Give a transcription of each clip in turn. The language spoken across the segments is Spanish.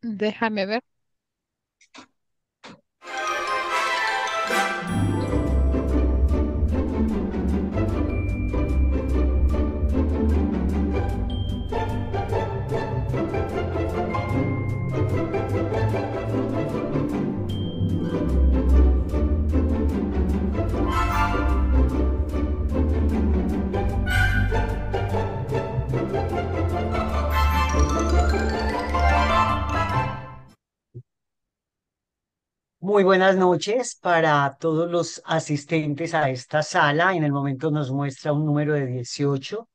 Déjame ver. Muy buenas noches para todos los asistentes a esta sala. En el momento nos muestra un número de 18.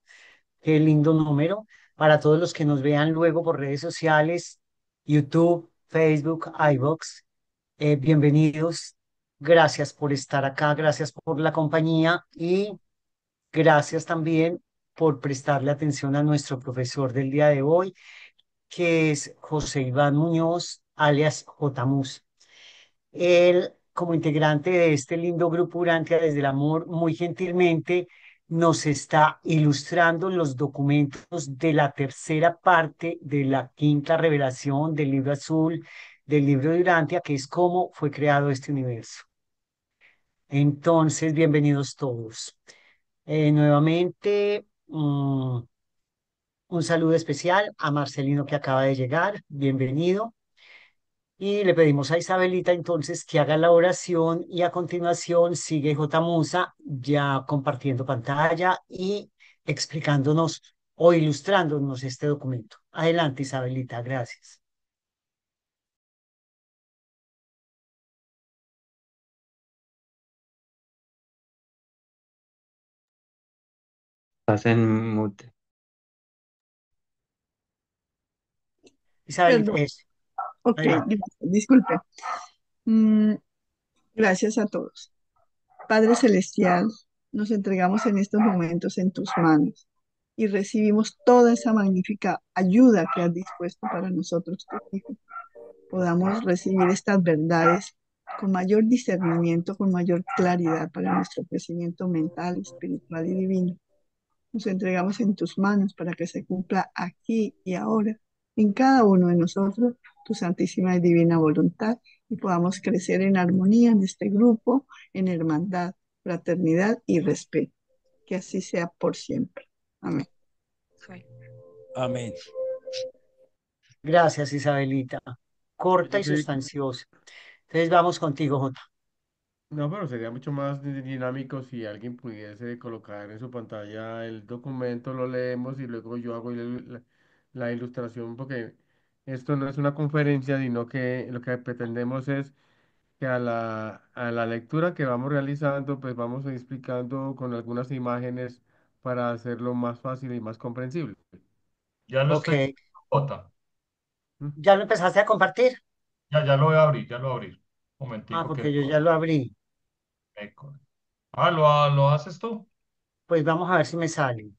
Qué lindo número. Para todos los que nos vean luego por redes sociales, YouTube, Facebook, iVoox, bienvenidos. Gracias por estar acá, gracias por la compañía y gracias también por prestarle atención a nuestro profesor del día de hoy, que es José Iván Muñoz, alias J. Él, como integrante de este lindo grupo Urantia desde el Amor, muy gentilmente nos está ilustrando los documentos de la tercera parte de la quinta revelación del libro azul, del libro de Urantia, que es cómo fue creado este universo. Entonces, bienvenidos todos. Nuevamente, un saludo especial a Marcelino que acaba de llegar. Bienvenido. Y le pedimos a Isabelita entonces que haga la oración y a continuación sigue J. Musa ya compartiendo pantalla y explicándonos o ilustrándonos este documento. Adelante, Isabelita, gracias. Estás en mute. Isabelita, Perdón. es, Ok, adelante. disculpe. Mm, gracias a todos. Padre Celestial, nos entregamos en estos momentos en tus manos y recibimos toda esa magnífica ayuda que has dispuesto para nosotros, tus hijos. Podamos recibir estas verdades con mayor discernimiento, con mayor claridad para nuestro crecimiento mental, espiritual y divino. Nos entregamos en tus manos para que se cumpla aquí y ahora en cada uno de nosotros tu santísima y divina voluntad y podamos crecer en armonía en este grupo, en hermandad, fraternidad y respeto. Que así sea por siempre. Amén. Soy. Amén. Gracias, Isabelita. Corta Yo y creí que sustanciosa. Entonces vamos contigo, J. no, pero sería mucho más dinámico si alguien pudiese colocar en su pantalla el documento, lo leemos y luego yo hago la ilustración, porque esto no es una conferencia, sino que lo que pretendemos es que a la lectura que vamos realizando, pues vamos explicando con algunas imágenes para hacerlo más fácil y más comprensible. Ya lo Ok, estoy, Jota. ¿Mm? ¿ya lo empezaste a compartir? Ya lo voy a abrir, ya lo voy a abrir. Un Ah, momentico que porque yo ya lo abrí. ¿lo haces tú? Pues vamos a ver si me sale.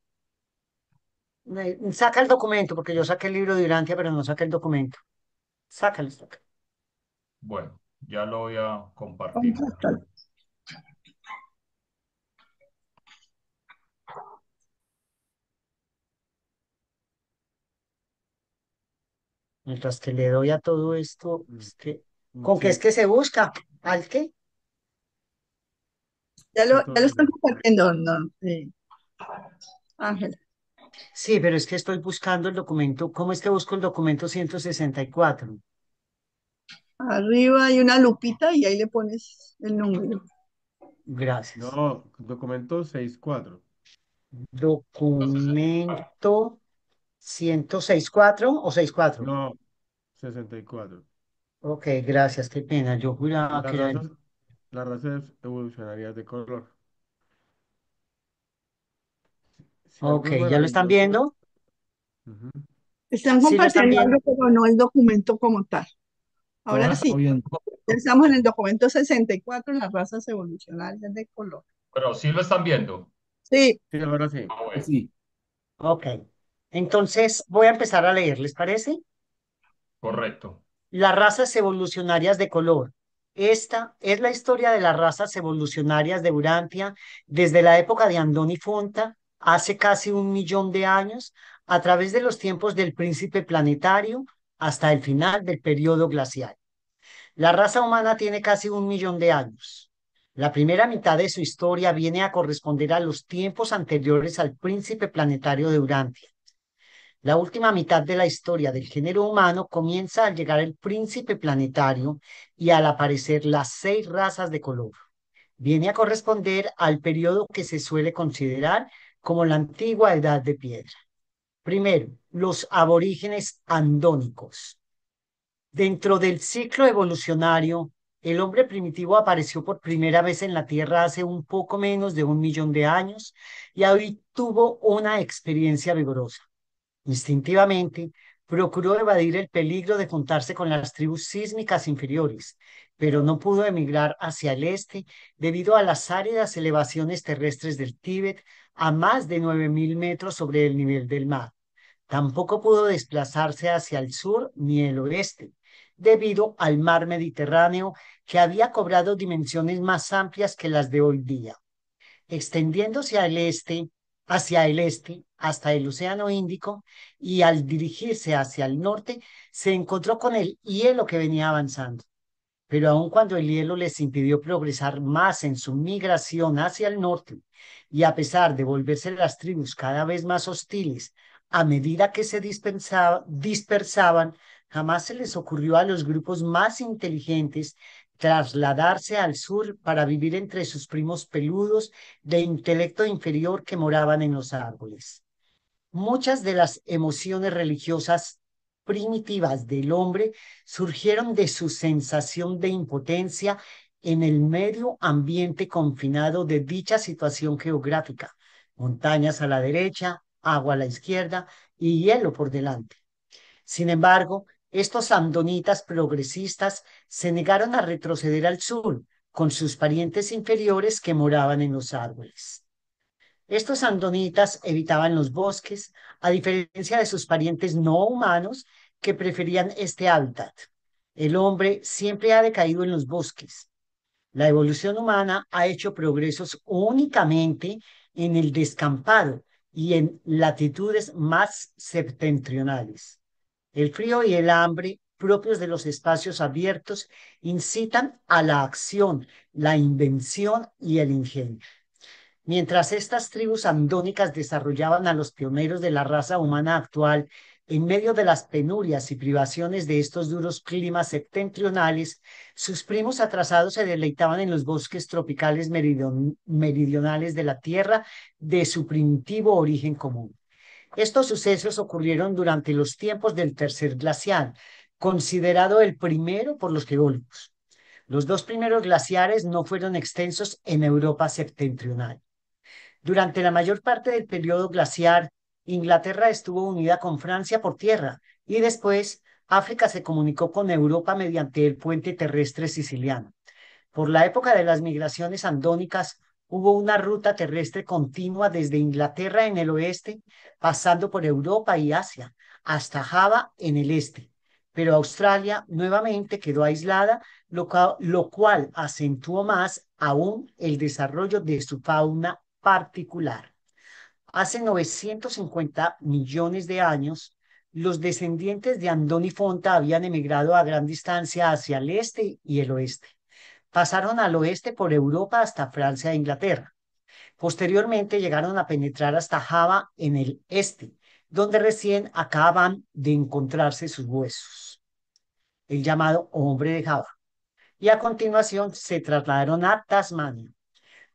Saca el documento, porque yo saqué el libro de Urantia, pero no saqué el documento. Sácalo, sácalo. Bueno, ya lo voy a compartir. Compártalo. Mientras que le doy a todo esto, Mm, es que, mm, ¿con qué es sí, que se busca? ¿Al qué? Ya lo tutorial. están compartiendo, ¿no? Ángela. Sí, pero es que estoy buscando el documento. ¿Cómo es que busco el documento 164? Arriba hay una lupita y ahí le pones el número. Gracias. No, documento 6.4. Documento 164 o 64. No, 64. Ok, gracias, qué pena. Yo juraba Las que era razas, las razas evolucionarias de color. Si Ok, algo es ¿ya lo están maravilloso, viendo? ujú, Están Sí, lo están compartiendo viendo. algo, pero no el documento como tal. Todo Ahora está sí, bien. ya estamos en el documento 64, las razas evolucionarias de color. Pero sí lo están viendo. Sí, sí, ahora sí. Ah, bueno, Sí. Ok. Entonces voy a empezar a leer, ¿les parece? correcto. Las razas evolucionarias de color. Esta es la historia de las razas evolucionarias de Urantia desde la época de Andón y Fonta, hace casi 1 millón de años, a través de los tiempos del príncipe planetario, hasta el final del periodo glacial. La raza humana tiene casi 1 millón de años. La primera mitad de su historia viene a corresponder a los tiempos anteriores al príncipe planetario de Urantia. La última mitad de la historia del género humano comienza al llegar el príncipe planetario y al aparecer las 6 razas de color. Viene a corresponder al periodo que se suele considerar como la antigua edad de piedra. Primero, los aborígenes andónicos. Dentro del ciclo evolucionario, el hombre primitivo apareció por primera vez en la Tierra hace un poco menos de 1 millón de años y hoy tuvo una experiencia vigorosa. Instintivamente, procuró evadir el peligro de juntarse con las tribus sísmicas inferiores, pero no pudo emigrar hacia el este debido a las áridas elevaciones terrestres del Tíbet a más de 9.000 metros sobre el nivel del mar. Tampoco pudo desplazarse hacia el sur ni el oeste, debido al mar Mediterráneo que había cobrado dimensiones más amplias que las de hoy día, extendiéndose hacia el este, hasta el Océano Índico, y al dirigirse hacia el norte, se encontró con el hielo que venía avanzando. Pero aun cuando el hielo les impidió progresar más en su migración hacia el norte, y a pesar de volverse las tribus cada vez más hostiles a medida que se dispersaban, jamás se les ocurrió a los grupos más inteligentes trasladarse al sur para vivir entre sus primos peludos de intelecto inferior que moraban en los árboles. Muchas de las emociones religiosas primitivas del hombre surgieron de su sensación de impotencia en el medio ambiente confinado de dicha situación geográfica: montañas a la derecha, agua a la izquierda y hielo por delante. Sin embargo, estos andonitas progresistas se negaron a retroceder al sur con sus parientes inferiores que moraban en los árboles. Estos andonitas evitaban los bosques, a diferencia de sus parientes no humanos que preferían este hábitat. El hombre siempre ha decaído en los bosques. La evolución humana ha hecho progresos únicamente en el descampado y en latitudes más septentrionales. El frío y el hambre, propios de los espacios abiertos, incitan a la acción, la invención y el ingenio. Mientras estas tribus andónicas desarrollaban a los pioneros de la raza humana actual en medio de las penurias y privaciones de estos duros climas septentrionales, sus primos atrasados se deleitaban en los bosques tropicales meridionales de la Tierra de su primitivo origen común. Estos sucesos ocurrieron durante los tiempos del tercer glacial, considerado el primero por los geólogos. Los dos primeros glaciares no fueron extensos en Europa septentrional. Durante la mayor parte del periodo glaciar, Inglaterra estuvo unida con Francia por tierra y después África se comunicó con Europa mediante el puente terrestre siciliano. Por la época de las migraciones andónicas, hubo una ruta terrestre continua desde Inglaterra en el oeste, pasando por Europa y Asia, hasta Java en el este. Pero Australia nuevamente quedó aislada, lo cual acentuó más aún el desarrollo de su fauna particular. Hace 950 millones de años, los descendientes de Andoni Fonta habían emigrado a gran distancia hacia el este y el oeste. Pasaron al oeste por Europa hasta Francia e Inglaterra. Posteriormente llegaron a penetrar hasta Java en el este, donde recién acaban de encontrarse sus huesos, el llamado hombre de Java. Y a continuación se trasladaron a Tasmania.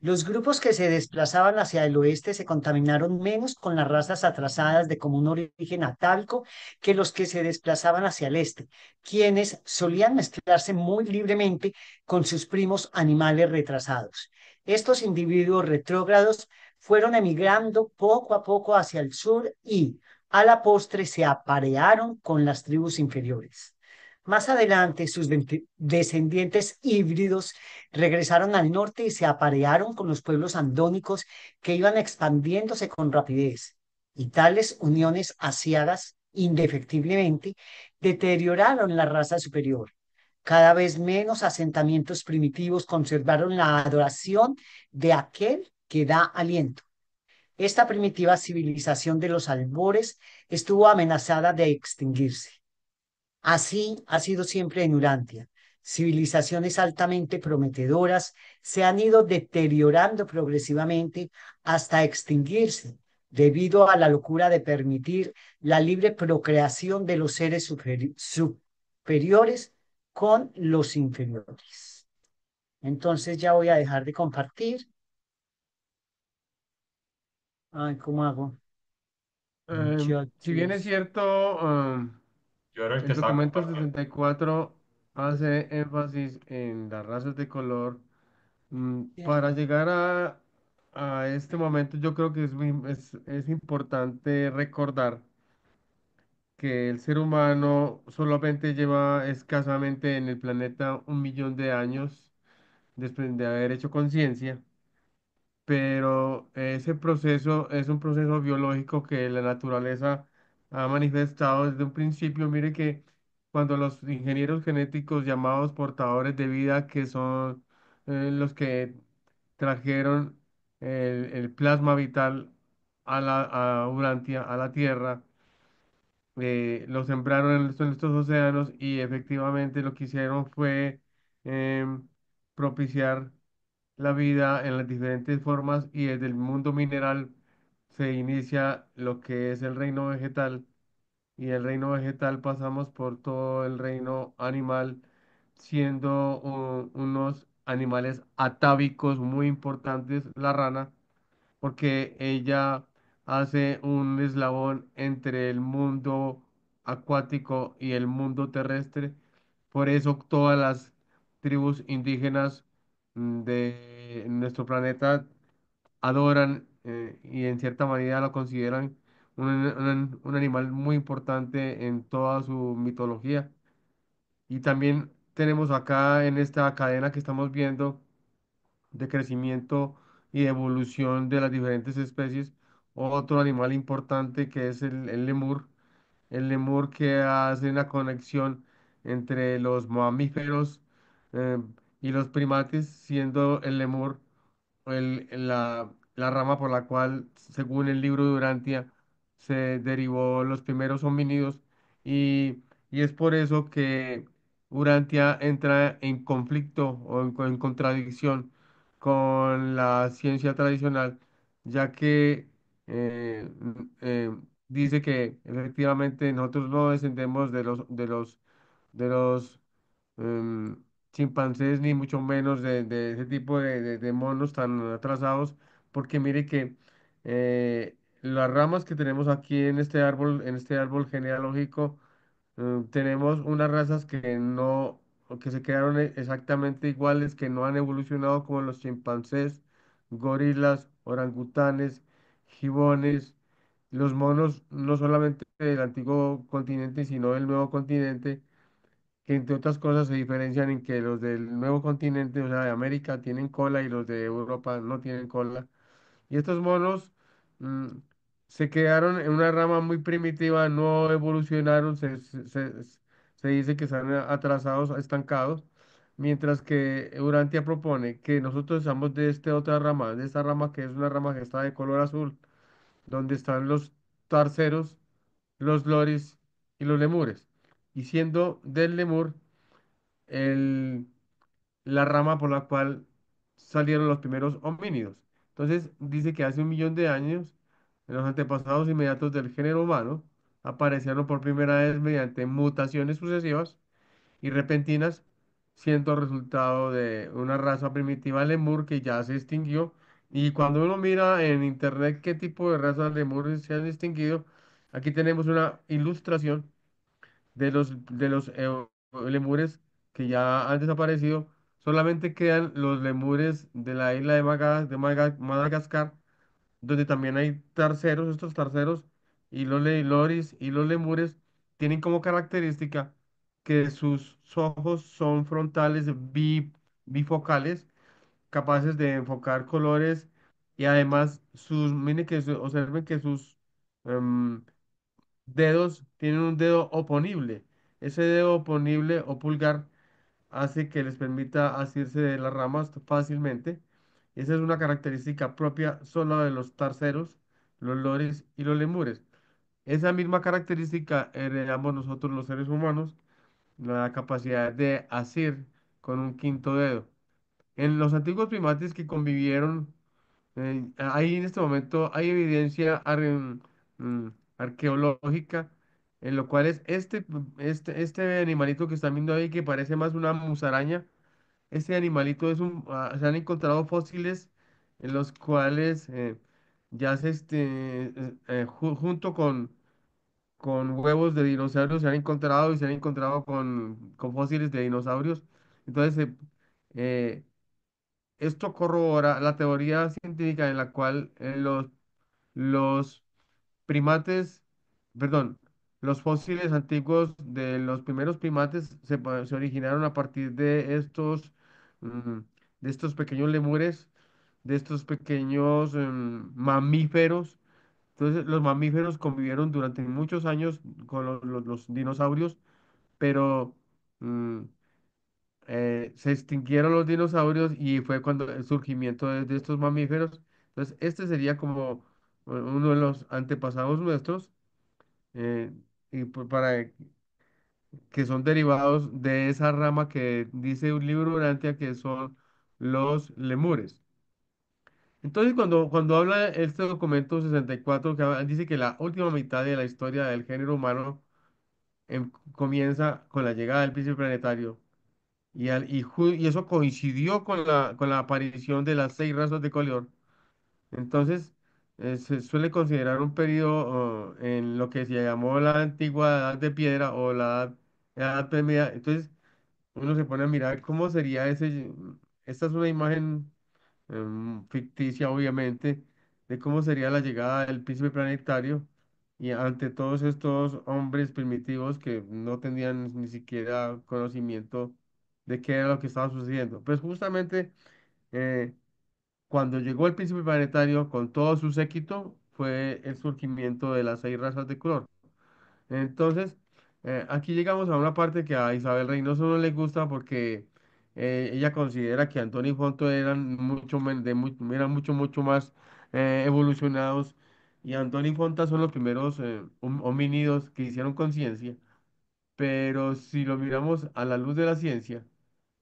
Los grupos que se desplazaban hacia el oeste se contaminaron menos con las razas atrasadas de común origen atávico que los que se desplazaban hacia el este, quienes solían mezclarse muy libremente con sus primos animales retrasados. Estos individuos retrógrados fueron emigrando poco a poco hacia el sur y, a la postre, se aparearon con las tribus inferiores. Más adelante, sus descendientes híbridos regresaron al norte y se aparearon con los pueblos andónicos que iban expandiéndose con rapidez. Y tales uniones asiagas, indefectiblemente, deterioraron la raza superior. Cada vez menos asentamientos primitivos conservaron la adoración de aquel que da aliento. Esta primitiva civilización de los albores estuvo amenazada de extinguirse. Así ha sido siempre en Urantia. Civilizaciones altamente prometedoras se han ido deteriorando progresivamente hasta extinguirse debido a la locura de permitir la libre procreación de los seres superiores con los inferiores. Entonces ya voy a dejar de compartir. Ay, ¿cómo hago? Si bien es Muchachos. cierto, Yo era el que el estaba documento compartiendo. 64 hace énfasis en las razas de color. Bien. Para llegar a este momento, yo creo que es importante recordar que el ser humano solamente lleva escasamente en el planeta 1 millón de años después de haber hecho conciencia, pero ese proceso es un proceso biológico que la naturaleza ha manifestado desde un principio. Mire que cuando los ingenieros genéticos llamados portadores de vida, que son los que trajeron el plasma vital a Urantia, a la Tierra, lo sembraron en estos océanos y efectivamente lo que hicieron fue propiciar la vida en las diferentes formas y desde el mundo mineral se inicia lo que es el reino vegetal y el reino vegetal pasamos por todo el reino animal siendo unos animales atávicos muy importantes, la rana porque ella hace un eslabón entre el mundo acuático y el mundo terrestre. Por eso todas las tribus indígenas de nuestro planeta adoran y en cierta manera lo consideran un animal muy importante en toda su mitología. Y también tenemos acá en esta cadena que estamos viendo de crecimiento y de evolución de las diferentes especies. Otro animal importante que es el lemur que hace una conexión entre los mamíferos eh, y los primates, siendo el lemur la rama por la cual, según el libro de Durantia, se derivó los primeros homínidos y es por eso que Urantia entra en conflicto o en contradicción con la ciencia tradicional, ya que dice que efectivamente nosotros no descendemos de los em, chimpancés, ni mucho menos de ese tipo de monos tan atrasados, porque mire que las ramas que tenemos aquí en este árbol genealógico, tenemos unas razas que no, que se quedaron exactamente iguales, que no han evolucionado como los chimpancés, gorilas, orangutanes, gibones, los monos, no solamente del antiguo continente, sino del nuevo continente que entre otras cosas se diferencian en que los del nuevo continente, o sea, de América, tienen cola y los de Europa no tienen cola. Y estos monos mm, se quedaron en una rama muy primitiva, no evolucionaron, se dice que están atrasados, estancados, mientras que Urantia propone que nosotros estamos de esta otra rama, de esta rama que es una rama que está de color azul, donde están los tarceros, los loris y los lemures. Y siendo del lemur, el, la rama por la cual salieron los primeros homínidos. Entonces dice que hace 1 millón de años, los antepasados inmediatos del género humano aparecieron por primera vez mediante mutaciones sucesivas y repentinas, siendo resultado de una raza primitiva lemur que ya se extinguió. Y cuando uno mira en internet qué tipo de razas lemures se han extinguido, aquí tenemos una ilustración de los lemures que ya han desaparecido, solamente quedan los lemures de la isla de Madagascar, donde también hay tarceros, estos tarceros y los loris y los lemures tienen como característica que sus ojos son frontales bifocales, capaces de enfocar colores y además miren observen que sus em, dedos tienen un dedo oponible. Ese dedo oponible o pulgar hace que les permita asirse de las ramas fácilmente. Esa es una característica propia solo de los tarceros, los lores y los lemures. Esa misma característica heredamos nosotros los seres humanos la capacidad de asir con un quinto dedo. En los antiguos primates que convivieron, ahí en este momento hay evidencia mm, arqueológica en lo cual es este animalito que están viendo ahí que parece más una musaraña. Este animalito se han encontrado fósiles en los cuales ya junto con huevos de dinosaurios se han encontrado y se han encontrado con fósiles de dinosaurios. Entonces, eh, esto corrobora la teoría científica en la cual los primates, perdón, los fósiles antiguos de los primeros primates se originaron a partir mm, de estos pequeños lemures, de estos pequeños mamíferos. Entonces, los mamíferos convivieron durante muchos años con los dinosaurios, pero mm, se extinguieron los dinosaurios y fue cuando el surgimiento de estos mamíferos. Entonces, este sería como uno de los antepasados nuestros, eh, para que son derivados de esa rama que dice un libro Urantia que son los lemures. Entonces, cuando habla este documento 64, dice que la última mitad de la historia del género humano comienza con la llegada del príncipe planetario. Y eso coincidió con la aparición de las seis razas de color. Entonces, se suele considerar un periodo en lo que se llamó la antigua edad de piedra o edad media. Entonces, uno se pone a mirar cómo sería ese. Esta es una imagen ficticia, obviamente, de cómo sería la llegada del príncipe planetario y ante todos estos hombres primitivos que no tenían ni siquiera conocimiento de qué era lo que estaba sucediendo. Pues justamente eh, cuando llegó el príncipe planetario con todo su séquito, fue el surgimiento de las seis razas de color. Entonces, aquí llegamos a una parte que a Isabel Reynoso no le gusta porque ella considera que Antón y Fonto eran eran mucho más evolucionados y Antón y Fonta son los primeros homínidos que hicieron conciencia. Pero si lo miramos a la luz de la ciencia,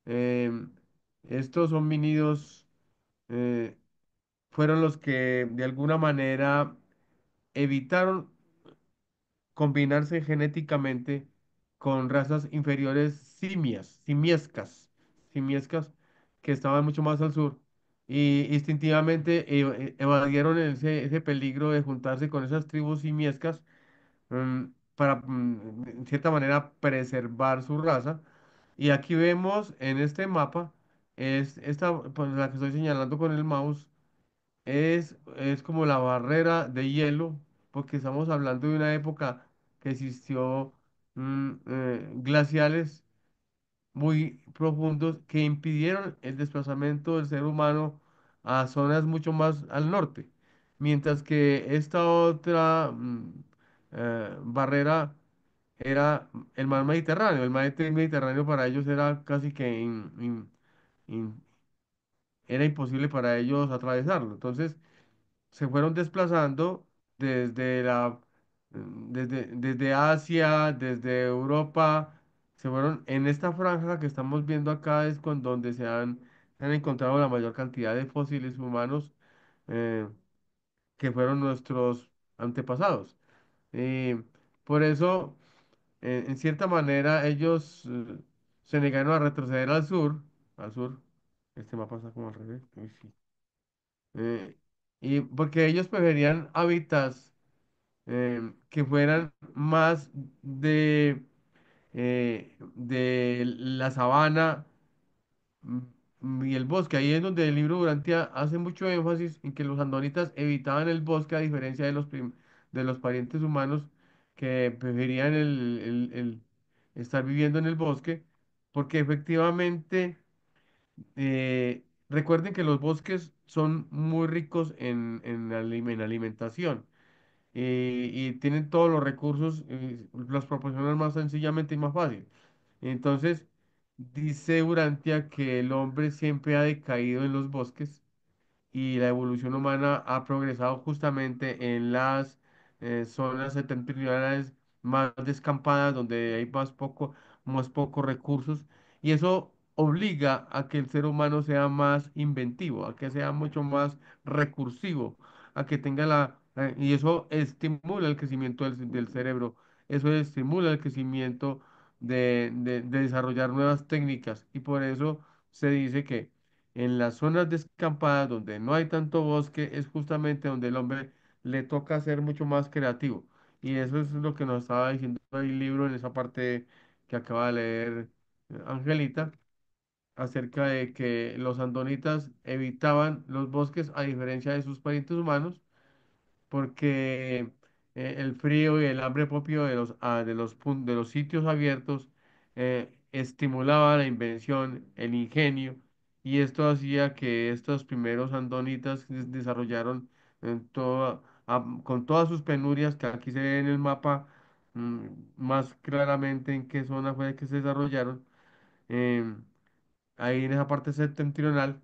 em, estos homínidos eh, fueron los que de alguna manera evitaron combinarse genéticamente con razas inferiores simiescas que estaban mucho más al sur y instintivamente evadieron ese peligro de juntarse con esas tribus simiescas para, en cierta manera, preservar su raza. Y aquí vemos en este mapa, es esta, pues, la que estoy señalando con el mouse, es como la barrera de hielo, porque estamos hablando de una época que existió glaciales muy profundos que impidieron el desplazamiento del ser humano a zonas mucho más al norte, mientras que esta otra barrera era el mar Mediterráneo. El mar Mediterráneo para ellos era casi que in- era imposible para ellos atravesarlo. Entonces, se fueron desplazando desde desde Asia, desde Europa, se fueron en esta franja que estamos viendo acá es con donde se han encontrado la mayor cantidad de fósiles humanos eh, que fueron nuestros antepasados. Eh, por eso, en cierta manera, ellos se negaron a retroceder al sur. Este mapa está como al revés. Uy, sí. Eh, y porque ellos preferían hábitats que fueran más de la sabana y el bosque. Ahí es donde el libro Durantia hace mucho énfasis en que los andonitas evitaban el bosque a diferencia de de los parientes humanos que preferían estar viviendo en el bosque, porque efectivamente recuerden que los bosques son muy ricos en alimentación y tienen todos los recursos, los proporcionan más sencillamente y más fácil. Entonces, dice Urantia que el hombre siempre ha decaído en los bosques y la evolución humana ha progresado justamente en las zonas septentrionales más descampadas, donde hay más pocos recursos, y eso obliga a que el ser humano sea más inventivo, a que sea mucho más recursivo, a que tenga y eso estimula el crecimiento del cerebro, eso estimula el crecimiento de desarrollar nuevas técnicas, y por eso se dice que en las zonas descampadas donde no hay tanto bosque es justamente donde el hombre le toca ser mucho más creativo. Y eso es lo que nos estaba diciendo el libro en esa parte que acaba de leer Angelita, acerca de que los andonitas evitaban los bosques a diferencia de sus parientes humanos, porque el frío y el hambre propio de los sitios abiertos estimulaba la invención, el ingenio, y esto hacía que estos primeros andonitas desarrollaron con todas sus penurias, que aquí se ve en el mapa mm, más claramente en qué zona fue que se desarrollaron. em, Ahí en esa parte septentrional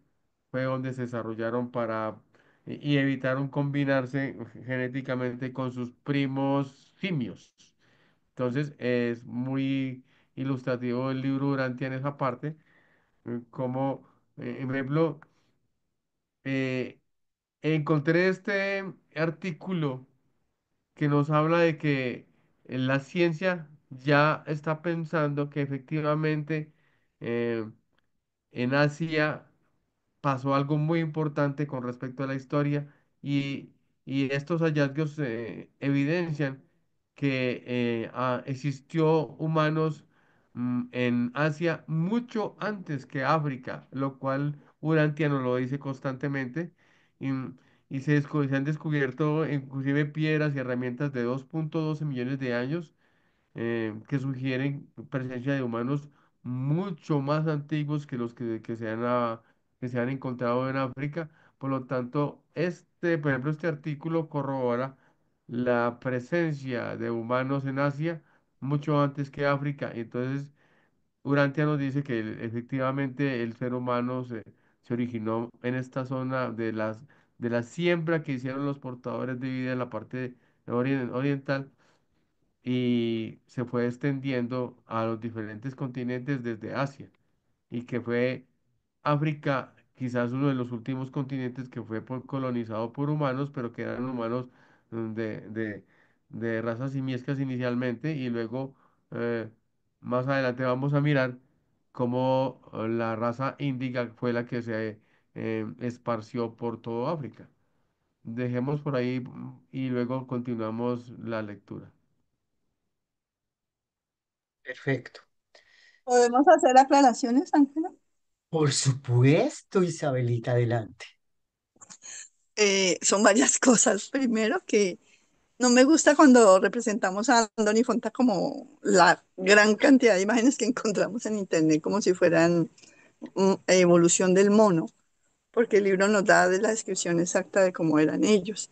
fue donde se desarrollaron y evitaron combinarse genéticamente con sus primos simios. Entonces es muy ilustrativo el libro Durantia en esa parte, como, por ejemplo, eh, encontré este artículo que nos habla de que la ciencia ya está pensando que efectivamente eh, en Asia pasó algo muy importante con respecto a la historia, y, y estos hallazgos evidencian que existió humanos en Asia mucho antes que África, lo cual Urantia nos lo dice constantemente. Y, y se han descubierto inclusive piedras y herramientas de 2,12 millones de años que sugieren presencia de humanos mucho más antiguos que los que se han encontrado en África. Por lo tanto, por ejemplo, este artículo corrobora la presencia de humanos en Asia mucho antes que África. Entonces, Urantia nos dice que efectivamente el ser humano se originó en esta zona de la siembra que hicieron los portadores de vida en la parte oriental, y se fue extendiendo a los diferentes continentes desde Asia, y que fue África quizás uno de los últimos continentes que fue colonizado por humanos, pero que eran humanos mm, de, de, de razas simiescas inicialmente, y luego eh, más adelante vamos a mirar cómo la raza índiga fue la que se esparció por todo África. Dejemos por ahí y luego continuamos la lectura. Perfecto. ¿Podemos hacer aclaraciones, Ángela? Por supuesto, Isabelita, adelante. Son varias cosas. Primero, que no me gusta cuando representamos a Andoni Fonta como la gran cantidad de imágenes que encontramos en internet, como si fueran evolución del mono, porque el libro nos da de la descripción exacta de cómo eran ellos.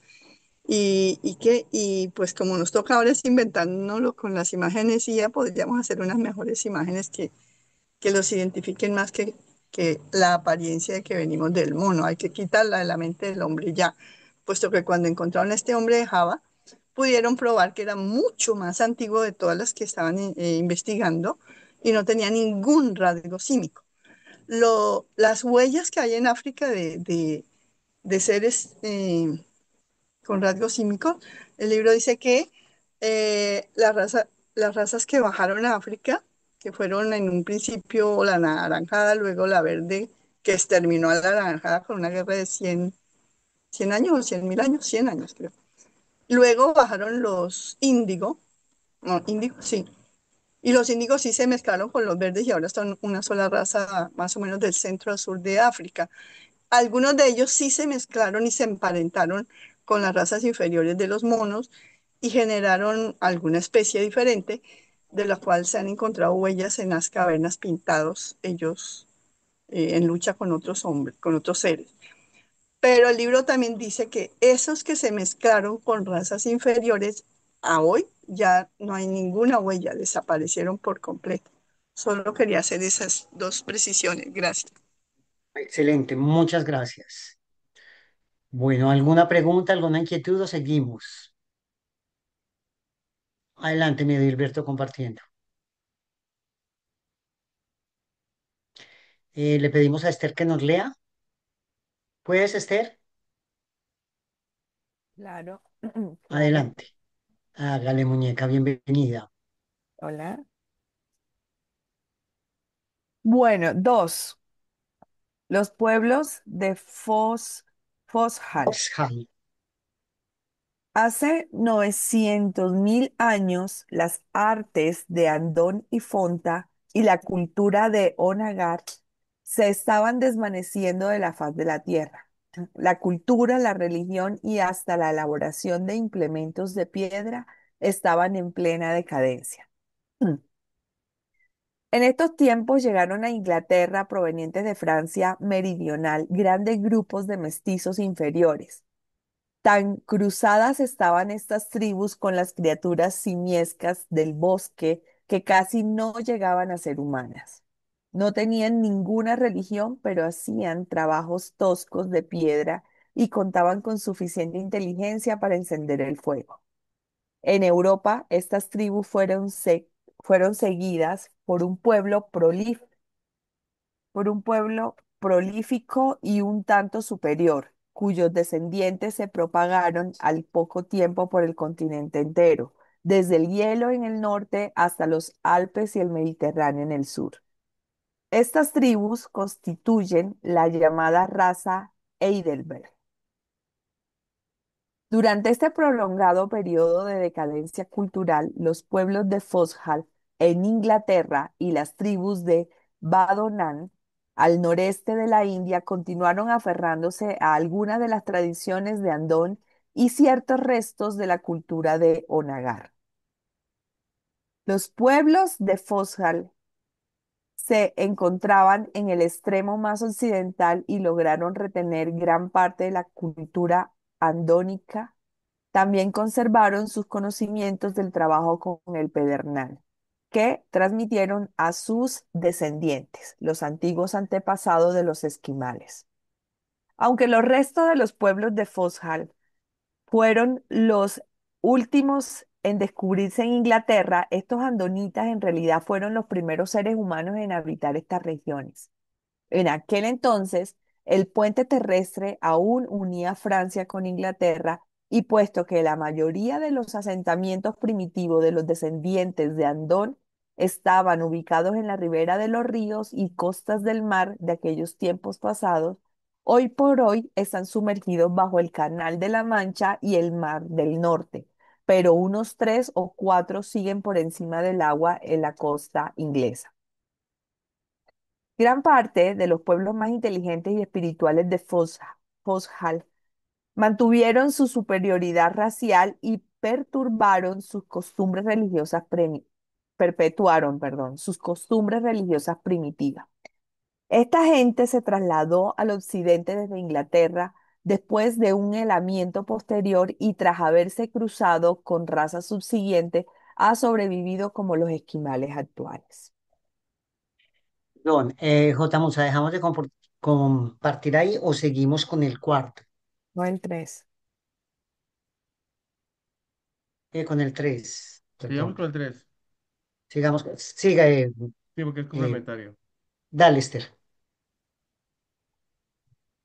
Y pues como nos toca ahora es inventárnoslo con las imágenes y ya podríamos hacer unas mejores imágenes que los identifiquen más que la apariencia de que venimos del mono. Hay que quitarla de la mente del hombre ya, puesto que cuando encontraron a este hombre de Java, pudieron probar que era mucho más antiguo de todas las que estaban investigando y no tenía ningún rasgo símico. Las huellas que hay en África de seres con rasgos símicos, el libro dice que las razas que bajaron a África, que fueron en un principio la anaranjada, luego la verde, que exterminó a la anaranjada con una guerra de 100 años o 100.000 años, 100 años creo. Luego bajaron los índigo, no, índigo, sí. Y los índigos sí se mezclaron con los verdes y ahora son una sola raza más o menos del centro al sur de África. Algunos de ellos sí se mezclaron y se emparentaron con las razas inferiores de los monos y generaron alguna especie diferente, de la cual se han encontrado huellas en las cavernas pintados, ellos en lucha con otros hombres, con otros seres. Pero el libro también dice que esos que se mezclaron con razas inferiores, a hoy ya no hay ninguna huella, desaparecieron por completo. Solo quería hacer esas dos precisiones. Gracias. Excelente, muchas gracias. Bueno, ¿alguna pregunta, alguna inquietud o seguimos? Adelante, mi Edilberto, compartiendo. Le pedimos a Esther que nos lea. ¿Puedes, Esther? Claro, claro. Adelante. Hágale, muñeca, bienvenida. Hola. Bueno, dos. Los pueblos de Foxhall. Oxham. Hace 900.000 años, las artes de Andón y Fonta y la cultura de Onagar se estaban desvaneciendo de la faz de la tierra. La cultura, la religión y hasta la elaboración de implementos de piedra estaban en plena decadencia. En estos tiempos llegaron a Inglaterra provenientes de Francia meridional grandes grupos de mestizos inferiores. Tan cruzadas estaban estas tribus con las criaturas simiescas del bosque que casi no llegaban a ser humanas. No tenían ninguna religión, pero hacían trabajos toscos de piedra y contaban con suficiente inteligencia para encender el fuego. En Europa, estas tribus fueron seguidas por un pueblo prolífico y un tanto superior, cuyos descendientes se propagaron al poco tiempo por el continente entero, desde el hielo en el norte hasta los Alpes y el Mediterráneo en el sur. Estas tribus constituyen la llamada raza Heidelberg. Durante este prolongado periodo de decadencia cultural, los pueblos de Foxhall en Inglaterra y las tribus de Badonan al noreste de la India continuaron aferrándose a algunas de las tradiciones de Andón y ciertos restos de la cultura de Onagar. Los pueblos de Foxhall se encontraban en el extremo más occidental y lograron retener gran parte de la cultura andónica. También conservaron sus conocimientos del trabajo con el pedernal, que transmitieron a sus descendientes, los antiguos antepasados de los esquimales. Aunque los restos de los pueblos de Foxhall fueron los últimos en descubrirse en Inglaterra, estos andonitas en realidad fueron los primeros seres humanos en habitar estas regiones. En aquel entonces, el puente terrestre aún unía Francia con Inglaterra y puesto que la mayoría de los asentamientos primitivos de los descendientes de Andón estaban ubicados en la ribera de los ríos y costas del mar de aquellos tiempos pasados, hoy por hoy están sumergidos bajo el Canal de la Mancha y el Mar del Norte, pero unos 3 o 4 siguen por encima del agua en la costa inglesa. Gran parte de los pueblos más inteligentes y espirituales de Foxhall mantuvieron su superioridad racial y perpetuaron, perdón, sus costumbres religiosas primitivas. Esta gente se trasladó al occidente desde Inglaterra después de un helamiento posterior y tras haberse cruzado con razas subsiguientes, ha sobrevivido como los esquimales actuales. Perdón, J. Musa, ¿dejamos de compartir ahí o seguimos con el cuarto? No el 3. Con el 3. Sigamos Perdón. con el 3. Sigamos. Siga. Sí, porque es Eh, complementario. dale, Esther.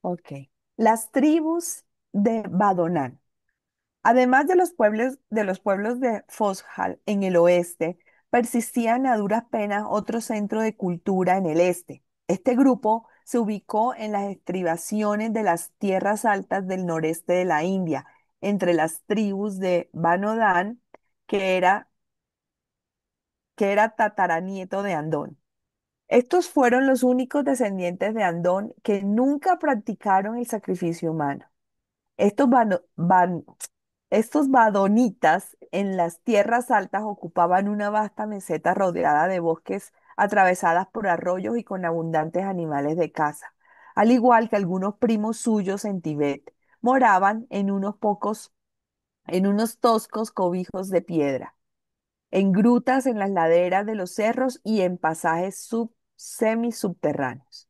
Ok. Las tribus de Badonan. Además de los pueblos de Foxhall en el oeste, persistían a duras penas otro centro de cultura en el este. Este grupo se ubicó en las estribaciones de las tierras altas del noreste de la India, entre las tribus de Banodan, que era, que era tataranieto de Andón. Estos fueron los únicos descendientes de Andón que nunca practicaron el sacrificio humano. Estos, estos badonitas en las tierras altas ocupaban una vasta meseta rodeada de bosques atravesadas por arroyos y con abundantes animales de caza, al igual que algunos primos suyos en Tibet. Moraban en unos toscos cobijos de piedra, en grutas en las laderas de los cerros y en pasajes semisubterráneos.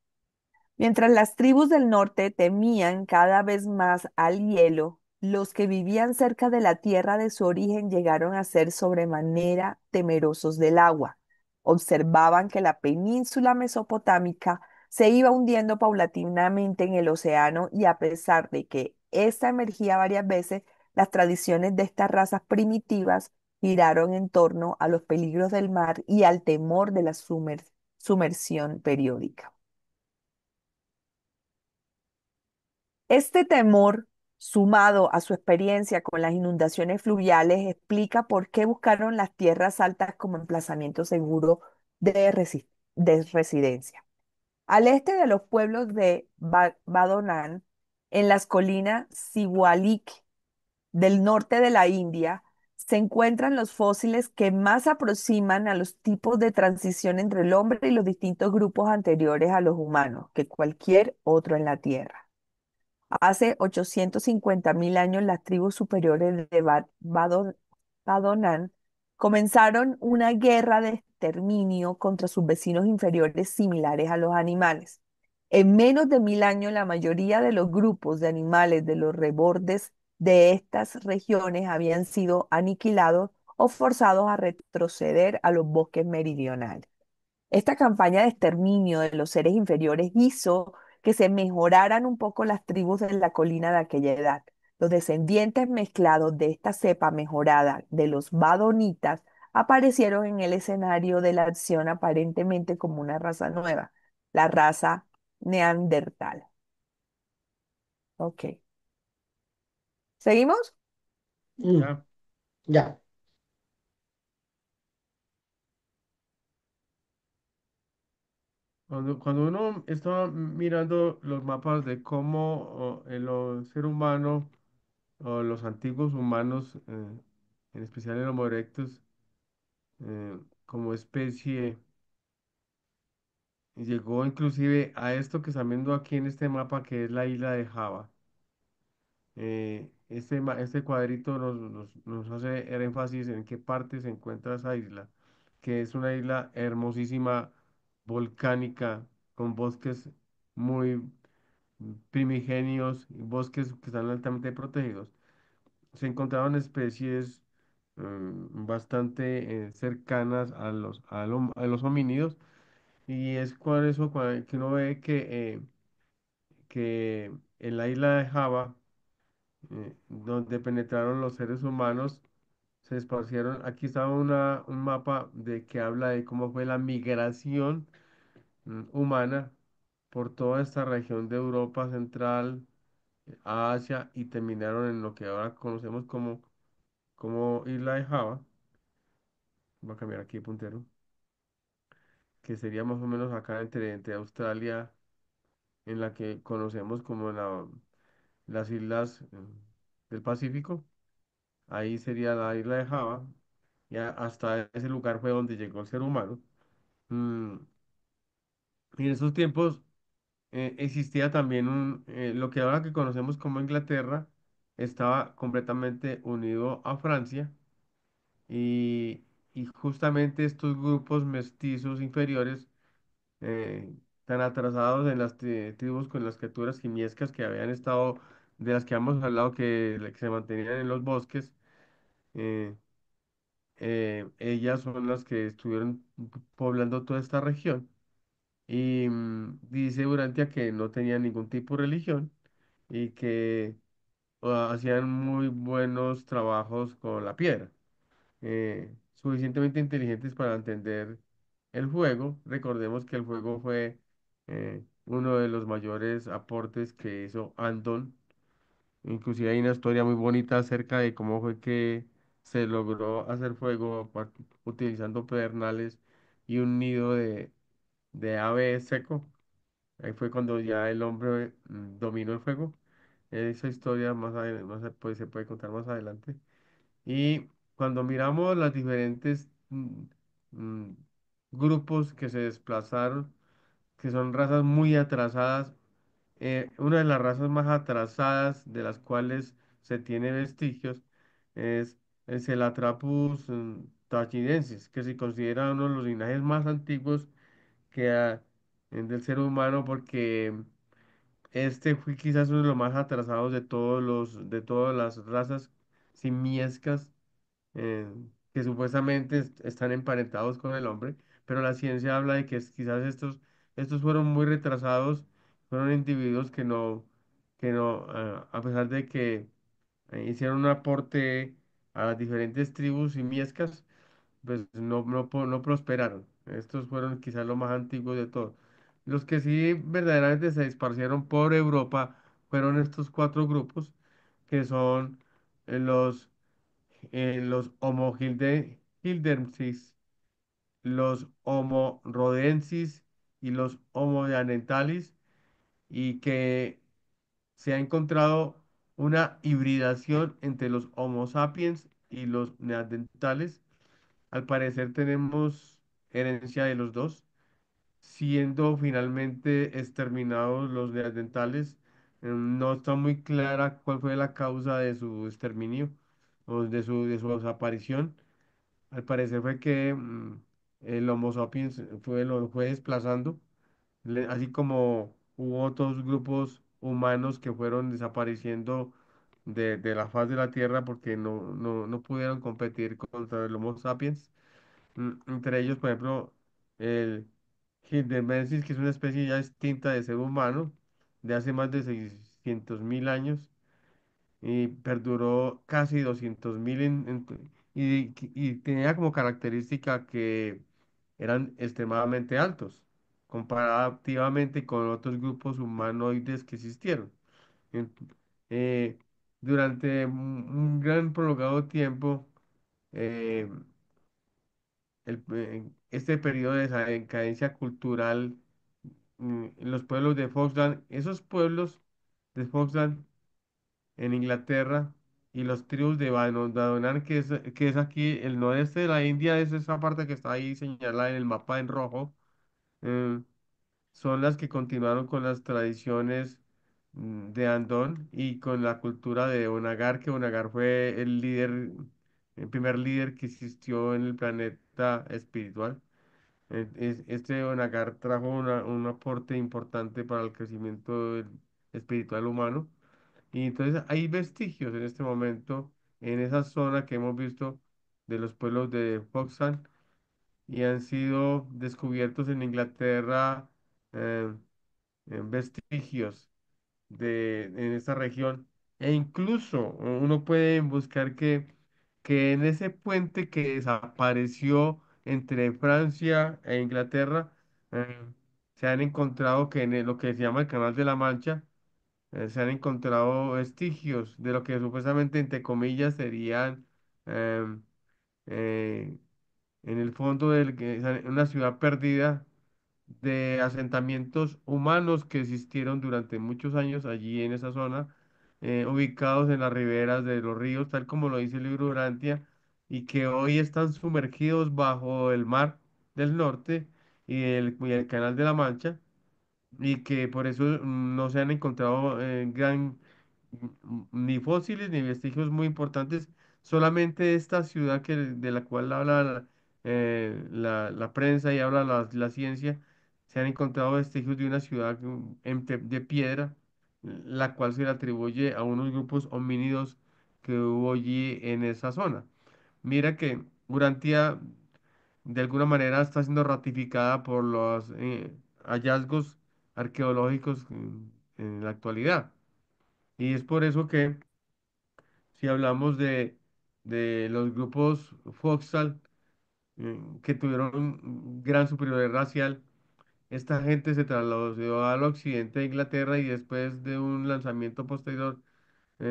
Mientras las tribus del norte temían cada vez más al hielo, los que vivían cerca de la tierra de su origen llegaron a ser sobremanera temerosos del agua. Observaban que la península mesopotámica se iba hundiendo paulatinamente en el océano y a pesar de que ésta emergía varias veces, las tradiciones de estas razas primitivas giraron en torno a los peligros del mar y al temor de la sumersión periódica. Este temor, sumado a su experiencia con las inundaciones fluviales, explica por qué buscaron las tierras altas como emplazamiento seguro de residencia. Al este de los pueblos de Badonán, en las colinas Siwalik del norte de la India, se encuentran los fósiles que más aproximan a los tipos de transición entre el hombre y los distintos grupos anteriores a los humanos que cualquier otro en la Tierra. Hace 850.000 años, las tribus superiores de Badonán comenzaron una guerra de exterminio contra sus vecinos inferiores similares a los animales. En menos de 1.000 años, la mayoría de los grupos de animales de los rebordes de estas regiones habían sido aniquilados o forzados a retroceder a los bosques meridionales. Esta campaña de exterminio de los seres inferiores hizo que se mejoraran un poco las tribus de la colina de aquella edad. Los descendientes mezclados de esta cepa mejorada de los badonitas aparecieron en el escenario de la acción aparentemente como una raza nueva, la raza neandertal. Ok. ¿Seguimos? Mm, Ya, ya. cuando uno está mirando los mapas de cómo el ser humano o los antiguos humanos, en especial el Homo erectus, como especie, llegó inclusive a esto que están viendo aquí en este mapa, que es la isla de Java. Este cuadrito nos hace el énfasis en qué parte se encuentra esa isla, que es una isla hermosísima, volcánica, con bosques muy primigenios, bosques que están altamente protegidos. Se encontraron especies bastante cercanas a los homínidos, y es por eso que uno ve que en la isla de Java, donde penetraron los seres humanos, se esparcieron. Aquí está un mapa de que habla de cómo fue la migración humana por toda esta región de Europa Central, a Asia, y terminaron en lo que ahora conocemos como Isla de Java. Voy a cambiar aquí de puntero, que sería más o menos acá entre Australia, en la que conocemos como las islas del Pacífico. Ahí sería la isla de Java. Ya hasta ese lugar fue donde llegó el ser humano. Mm, y en esos tiempos existía también lo que ahora que conocemos como Inglaterra, estaba completamente unido a Francia, y, y justamente estos grupos mestizos inferiores, tan atrasados en las tribus con las criaturas simiescas que habían estado, de las que hemos hablado, que se mantenían en los bosques. eh, Ellas son las que estuvieron poblando toda esta región. Y dice Urantia que no tenían ningún tipo de religión, y que hacían muy buenos trabajos con la piedra, suficientemente inteligentes para entender el fuego. Recordemos que el fuego fue uno de los mayores aportes que hizo Andon. Inclusive hay una historia muy bonita acerca de cómo fue que se logró hacer fuego utilizando pedernales y un nido de ave seco. Ahí fue cuando ya el hombre dominó el fuego. Esa historia pues, se puede contar más adelante. Y cuando miramos las diferentes mm, grupos que se desplazaron, que son razas muy atrasadas, una de las razas más atrasadas de las cuales se tiene vestigios es el Celatrapus tachirensis, que se considera uno de los linajes más antiguos del ser humano, porque este fue quizás uno de los más atrasados de todas las razas simiescas, eh, que supuestamente están emparentados con el hombre, pero la ciencia habla de que quizás estos fueron muy retrasados, fueron individuos a pesar de que hicieron un aporte a las diferentes tribus y miescas, pues no prosperaron. Estos fueron quizás los más antiguos de todos. Los que sí verdaderamente se esparcieron por Europa fueron estos cuatro grupos, que son los Homo hildensis, los Homo rhodensis y los Homo neanderthalis, y que se ha encontrado una hibridación entre los Homo sapiens y los neandertales. Al parecer tenemos herencia de los dos, siendo finalmente exterminados los neandertales. No está muy clara cuál fue la causa de su exterminio o de su desaparición. Al parecer fue que el Homo sapiens lo fue desplazando, así como hubo otros grupos humanos que fueron desapareciendo de la faz de la Tierra porque no pudieron competir contra el Homo sapiens. Entre ellos, por ejemplo, el Hildenbensis, que es una especie ya extinta de ser humano de hace más de 600.000 años y perduró casi 200.000 y tenía como característica que eran extremadamente altos comparativamente con otros grupos humanoides que existieron. En- eh, Durante un gran prolongado tiempo, eh, este periodo de decadencia cultural, en los pueblos de Foxland, esos pueblos de Foxland en Inglaterra y los tribus de Dadonar, que es aquí el noreste de la India, es esa parte que está ahí señalada en el mapa en rojo, eh, son las que continuaron con las tradiciones de Andón y con la cultura de Onagar, que Onagar fue el primer líder que existió en el planeta espiritual. Este Onagar trajo un aporte importante para el crecimiento espiritual humano. Y entonces hay vestigios en este momento en esa zona que hemos visto de los pueblos de Foxland y han sido descubiertos en Inglaterra, eh, vestigios en esta región. E incluso uno puede buscar que en ese puente que desapareció entre Francia e Inglaterra, eh, se han encontrado que lo que se llama el Canal de la Mancha, se han encontrado vestigios de lo que supuestamente, entre comillas, serían em, eh, en el fondo una ciudad perdida de asentamientos humanos que existieron durante muchos años allí en esa zona, ubicados en las riberas de los ríos, tal como lo dice el libro Urantia, y que hoy están sumergidos bajo el mar del norte y el Canal de la Mancha, y que por eso no se han encontrado ni fósiles ni vestigios muy importantes, solamente esta ciudad de la cual habla la prensa y habla la ciencia, se han encontrado vestigios de una ciudad de piedra, la cual se le atribuye a unos grupos homínidos que hubo allí en esa zona. Mira que Urantia de alguna manera está siendo ratificada por los hallazgos arqueológicos en la actualidad. Y es por eso que si hablamos de los grupos Foxal, que tuvieron gran superioridad racial, esta gente se trasladó al occidente de Inglaterra y después de un lanzamiento posterior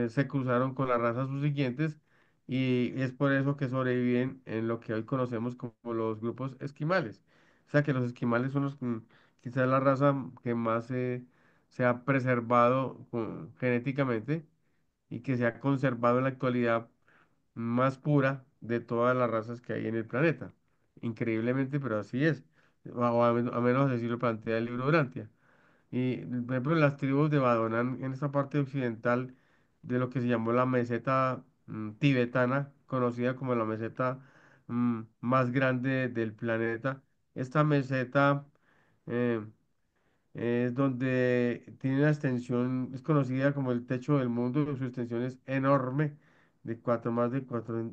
se cruzaron con las razas subsiguientes y es por eso que sobreviven en lo que hoy conocemos como los grupos esquimales. O sea que los esquimales son quizás la raza que más se ha preservado genéticamente y que se ha conservado en la actualidad más pura de todas las razas que hay en el planeta. Increíblemente, pero así es. A menos así lo plantea el libro Durantia. Y, por ejemplo, las tribus de Badonán en esta parte occidental de lo que se llamó la meseta tibetana, conocida como la meseta más grande del planeta. Esta meseta eh, es donde tiene una extensión, es conocida como el techo del mundo, su extensión es enorme, más de cuatro,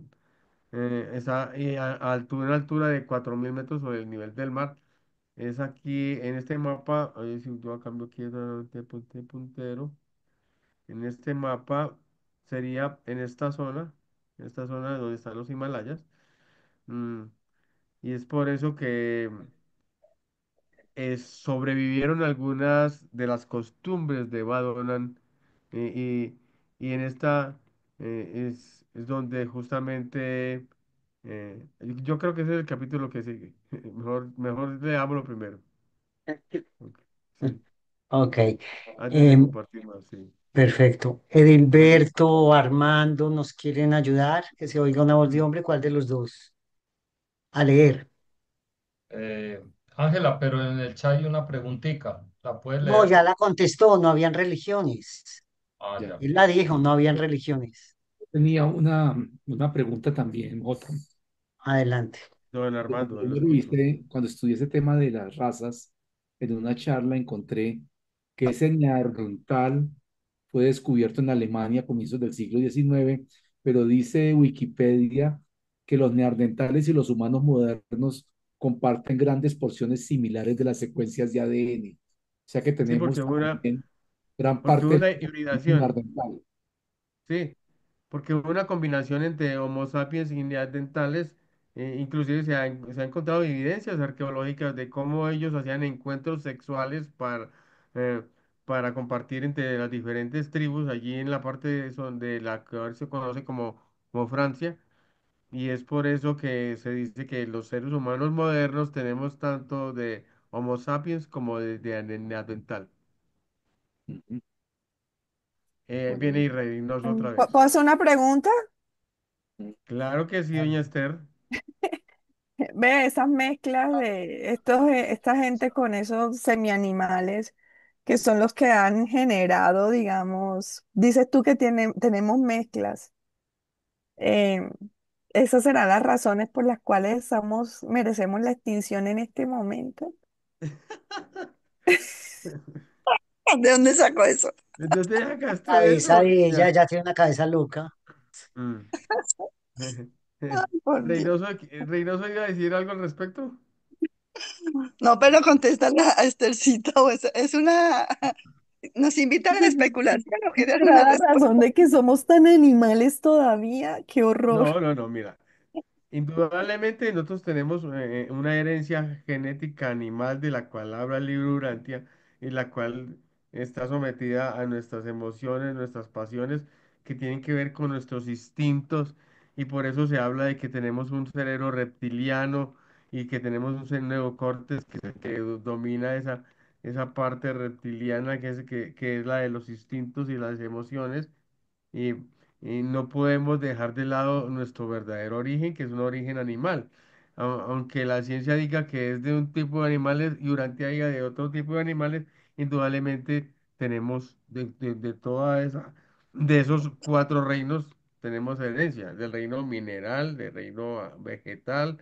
está una altura de 4.000 metros sobre el nivel del mar Es aquí en este mapa, a ver si yo cambio aquí puntero. En este mapa sería en esta zona donde están los Himalayas. mm, y es por eso que sobrevivieron algunas de las costumbres de Badonan. Y en esta es donde justamente yo creo que ese es el capítulo que sigue. Mejor leámoslo primero. Ok, sí, Ok. antes de Em, compartir más, sí. Perfecto. Bueno, Edilberto, Armando, ¿nos quieren ayudar? Que se oiga una voz de hombre, ¿cuál de los dos? A leer. Eh, Ángela, pero en el chat hay una preguntita. ¿La puedes No, leer? ya la contestó, no habían religiones. Ah, Ya. ya. Él la dijo, no habían Yo religiones. tenía una pregunta también, otra. Adelante. don Armando, Yo lo me escucho. reviste, cuando estudié ese tema de las razas, en una charla encontré que ese neandertal fue descubierto en Alemania a comienzos del siglo XIX, pero dice Wikipedia que los neandertales y los humanos modernos comparten grandes porciones similares de las secuencias de ADN. O sea que Sí, tenemos también gran porque hubo parte una del hibridación, neandertal. sí, porque hubo una combinación entre Homo sapiens y neandertales. Inclusive se ha encontrado evidencias arqueológicas de cómo ellos hacían encuentros sexuales eh, para compartir entre las diferentes tribus allí en la parte de la que ahora se conoce como Francia. Y es por eso que se dice que los seres humanos modernos tenemos tanto de Homo sapiens como de Neandertal. Ujú. Viene Bueno, y Reynoso otra vez. ¿Puedo hacer una pregunta? Claro que sí, doña Esther. Ve esas mezclas de esta gente con esos semianimales que son los que han generado, digamos, dices tú que tenemos mezclas. eh, Esas serán las razones por las cuales merecemos la extinción en este momento. ¿De dónde sacó eso? ¿De dónde sacaste Cabeza eso, de ella niña? ya tiene una cabeza loca. Mm. Ay, por Dios. Reynoso iba a decir algo al respecto. No, pero contéstale a Esthercita, o es una, nos invita a la especulación o quiere dar ¿Será una la respuesta. razón de que somos tan animales todavía? ¡Qué horror! No, no, no, mira. Indudablemente nosotros tenemos una herencia genética animal de la cual habla el libro Urantia y la cual está sometida a nuestras emociones, nuestras pasiones que tienen que ver con nuestros instintos y por eso se habla de que tenemos un cerebro reptiliano y que tenemos un neocortes que domina esa parte reptiliana que es la de los instintos y las emociones y, y no podemos dejar de lado nuestro verdadero origen, que es un origen animal. Aunque la ciencia diga que es de un tipo de animales y Urantia diga de otro tipo de animales, indudablemente tenemos de toda esa, de esos cuatro reinos, tenemos herencia, del reino mineral, del reino vegetal,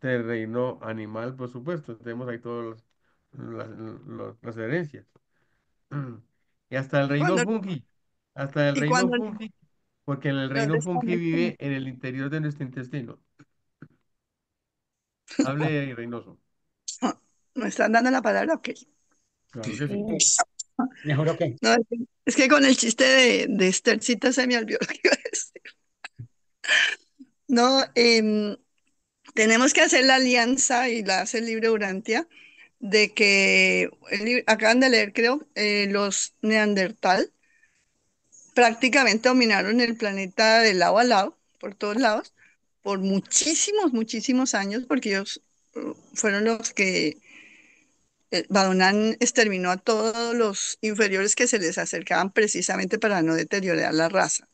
del reino animal, por supuesto. Tenemos ahí todas las herencias. Y hasta el reino Cuando, fungi, hasta el y reino cuando fungi, porque en el nos reino fungi desconectemos. vive en el interior de nuestro intestino. Hable ahí, Reynoso. ¿Me están dando la palabra? Ok. Claro que sí. Sí. ¿Mejor o qué? No, es que con el chiste de Esthercita se me olvidó lo que iba a decir. No, tenemos que hacer la alianza y la hace el libro Urantia de que acaban de leer, creo, los Neandertal prácticamente dominaron el planeta de lado a lado, por todos lados, por muchísimos, muchísimos años, porque ellos fueron los que Badonán exterminó a todos los inferiores que se les acercaban precisamente para no deteriorar la raza.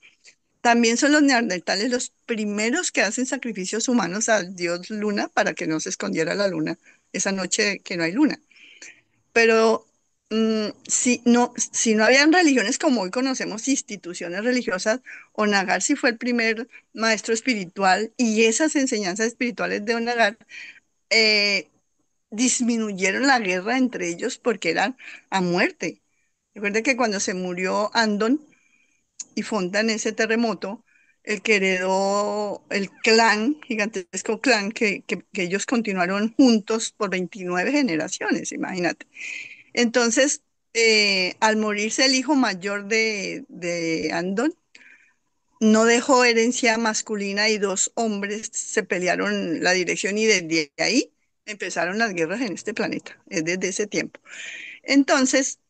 También son los neandertales los primeros que hacen sacrificios humanos al dios Luna para que no se escondiera la luna esa noche que no hay luna. Pero si no habían religiones como hoy conocemos, instituciones religiosas, Onagar sí fue el primer maestro espiritual y esas enseñanzas espirituales de Onagar eh, disminuyeron la guerra entre ellos porque eran a muerte. Recuerda que cuando se murió Andon y Fonda en ese terremoto, el que heredó el clan, gigantesco clan, que ellos continuaron juntos por 29 generaciones, imagínate. Entonces, al morirse el hijo mayor de Andon, no dejó herencia masculina y dos hombres se pelearon la dirección y desde ahí empezaron las guerras en este planeta, es desde ese tiempo. Entonces,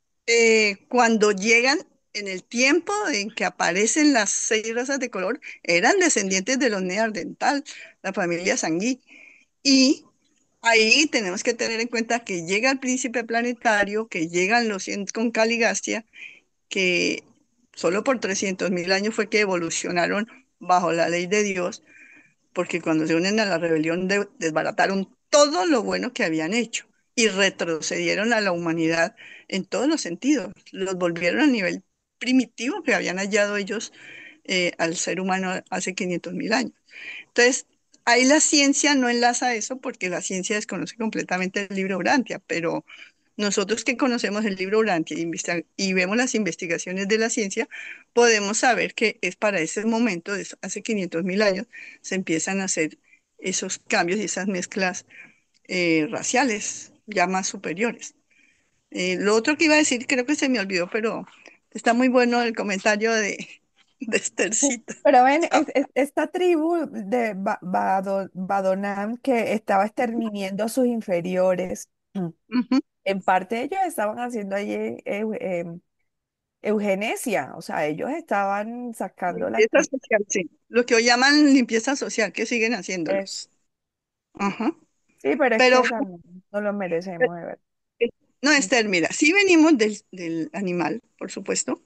cuando llegan en el tiempo en que aparecen las seis razas de color, eran descendientes de los Neandertal, la familia Sangui. Y ahí tenemos que tener en cuenta que llega el príncipe planetario, que llegan los 100 con Caligastia, que solo por 300.000 años fue que evolucionaron bajo la ley de Dios, porque cuando se unen a la rebelión desbarataron todo lo bueno que habían hecho y retrocedieron a la humanidad en todos los sentidos. Los volvieron al nivel primitivo que habían hallado ellos al ser humano hace 500.000 años. Entonces, ahí la ciencia no enlaza eso porque la ciencia desconoce completamente el libro Urantia, pero nosotros que conocemos el libro Urantia y vemos las investigaciones de la ciencia, podemos saber que es para ese momento, hace 500.000 años, se empiezan a hacer esos cambios y esas mezclas raciales ya más superiores. Lo otro que iba a decir, creo que se me olvidó, pero está muy bueno el comentario de Esthercita. Pero ven, Chao. esta tribu de Badonam que estaba exterminando a sus inferiores, Ujú. en parte ellos estaban haciendo allí eugenesia, o sea, ellos estaban sacando la Limpieza actividad. social, sí. Lo que hoy llaman limpieza social, que siguen Es, haciéndolos. Ajá. sí, pero es Pero que también no lo merecemos de ver. no, Esther, mira, sí venimos del animal, por supuesto.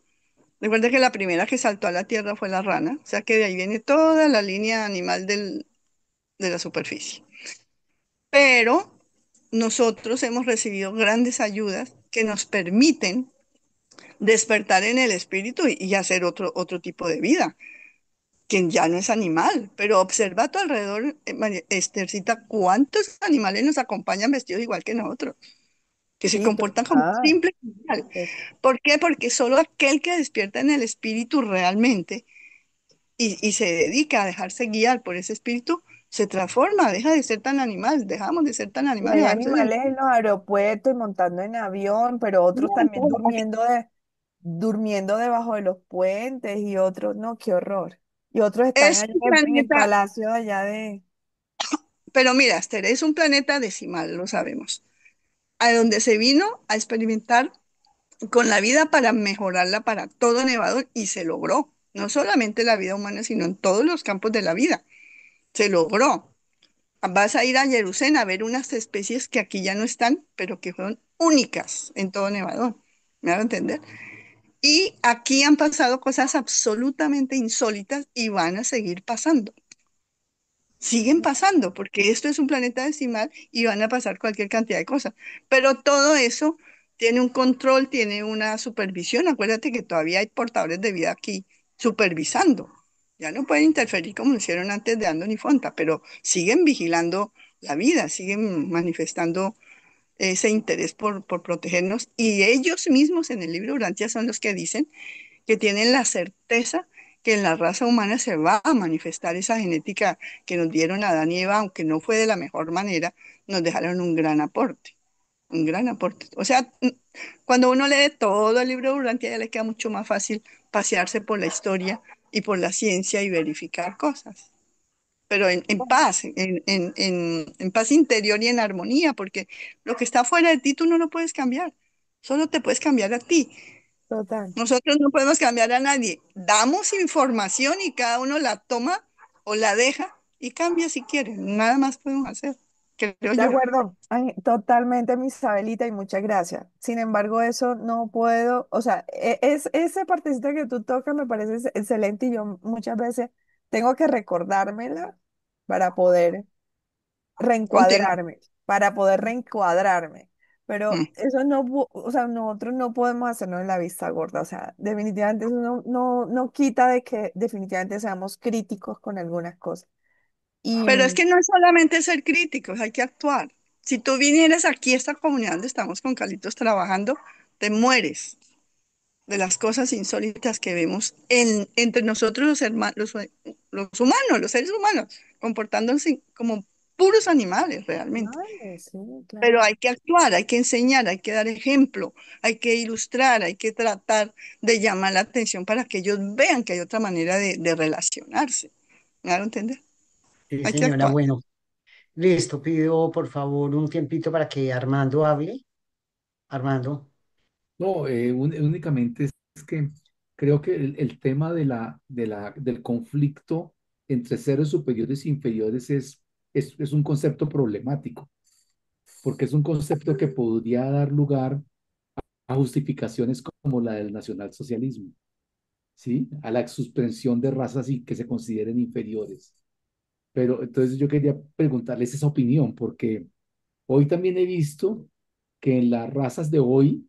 Recuerda que la primera que saltó a la tierra fue la rana, o sea que de ahí viene toda la línea animal de la superficie. Pero nosotros hemos recibido grandes ayudas que nos permiten despertar en el espíritu y hacer otro tipo de vida, que ya no es animal. Pero observa a tu alrededor, Esthercita, cuántos animales nos acompañan vestidos igual que nosotros, que se Sí, comportan como total. simple animal. ¿Por qué? Porque solo aquel que despierta en el espíritu realmente y se dedica a dejarse guiar por ese espíritu, se transforma, deja de ser tan animal, dejamos de ser tan Y animal y hay a veces animales en los aeropuertos y montando en avión, pero otros también durmiendo debajo de los puentes y otros, no, qué horror. Y otros están es allá un en el planeta, palacio allá de... pero mira, Esther, es un planeta decimal, lo sabemos, a donde se vino a experimentar con la vida para mejorarla para todo nevador y se logró. No solamente la vida humana, sino en todos los campos de la vida. Se logró. Vas a ir a Jerusalén a ver unas especies que aquí ya no están, pero que fueron únicas en todo Nevadón. ¿Me hago entender? Y aquí han pasado cosas absolutamente insólitas y van a seguir pasando. Siguen pasando, porque esto es un planeta decimal y van a pasar cualquier cantidad de cosas. Pero todo eso tiene un control, tiene una supervisión. Acuérdate que todavía hay portadores de vida aquí supervisando. Ya no pueden interferir como lo hicieron antes de Andoni Fonta, pero siguen vigilando la vida, siguen manifestando ese interés por protegernos. Y ellos mismos en el libro Urantia son los que dicen que tienen la certeza que en la raza humana se va a manifestar esa genética que nos dieron Adán y Eva, aunque no fue de la mejor manera, nos dejaron un gran aporte, un gran aporte. O sea, cuando uno lee todo el libro de Urantia, ya le queda mucho más fácil pasearse por la historia y por la ciencia y verificar cosas. Pero en paz, en paz interior y en armonía, porque lo que está fuera de ti tú no lo puedes cambiar, solo te puedes cambiar a ti. Total. Nosotros no podemos cambiar a nadie. Damos información y cada uno la toma o la deja y cambia si quiere. Nada más podemos hacer, creo De yo. acuerdo, ay, totalmente, mi Isabelita, y muchas gracias. Sin embargo, eso no puedo, o sea, esa partecita que tú tocas me parece excelente y yo muchas veces tengo que recordármela para poder Continuar. reencuadrarme, para poder reencuadrarme. Mm. Pero eso no, o sea, nosotros no podemos hacernos en la vista gorda, o sea, definitivamente eso no quita de que definitivamente seamos críticos con algunas cosas. Y Pero es que no es solamente ser críticos, hay que actuar. Si tú vinieras aquí a esta comunidad donde estamos con Calitos trabajando, te mueres. de las cosas insólitas que vemos entre nosotros los humanos, los seres humanos, comportándose como puros animales realmente. Vale, sí, Pero claro. hay que actuar, hay que enseñar, hay que dar ejemplo, hay que ilustrar, hay que tratar de llamar la atención para que ellos vean que hay otra manera de relacionarse. ¿Me hago entender? Sí, Hay que señora, actuar. bueno, listo, pido por favor un tiempito para que Armando hable. Armando. No, únicamente es que creo que el tema del conflicto entre seres superiores e inferiores es un concepto problemático, porque es un concepto que podría dar lugar a justificaciones como la del nacionalsocialismo, ¿sí? A la suspensión de razas y que se consideren inferiores. Pero entonces yo quería preguntarles esa opinión, porque hoy también he visto que en las razas de hoy,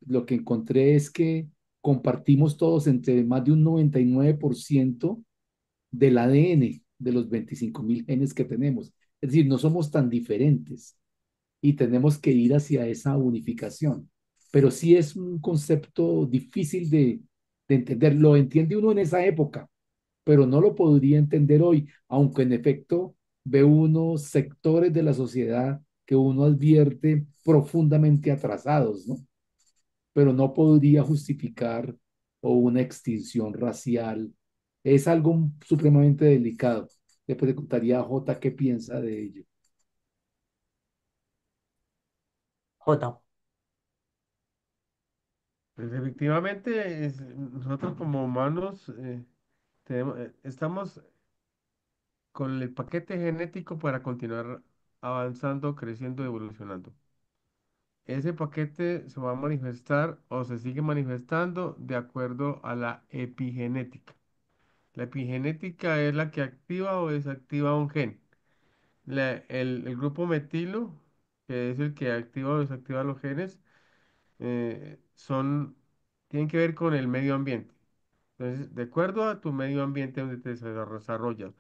lo que encontré es que compartimos todos entre más de un 99% del ADN de los 25.000 genes que tenemos. Es decir, no somos tan diferentes y tenemos que ir hacia esa unificación. Pero sí es un concepto difícil de entender. Lo entiende uno en esa época, pero no lo podría entender hoy, aunque en efecto ve unos sectores de la sociedad que uno advierte profundamente atrasados, ¿no? Pero no podría justificar o una extinción racial. Es algo supremamente delicado. Le preguntaría a Jota qué piensa de ello. J. Pues efectivamente, nosotros como humanos estamos con el paquete genético para continuar avanzando, creciendo, evolucionando. Ese paquete se va a manifestar o se sigue manifestando de acuerdo a la epigenética. La epigenética es la que activa o desactiva un gen. El grupo metilo, que es el que activa o desactiva los genes, eh, son, tienen que ver con el medio ambiente. Entonces, de acuerdo a tu medio ambiente donde te desarrollas,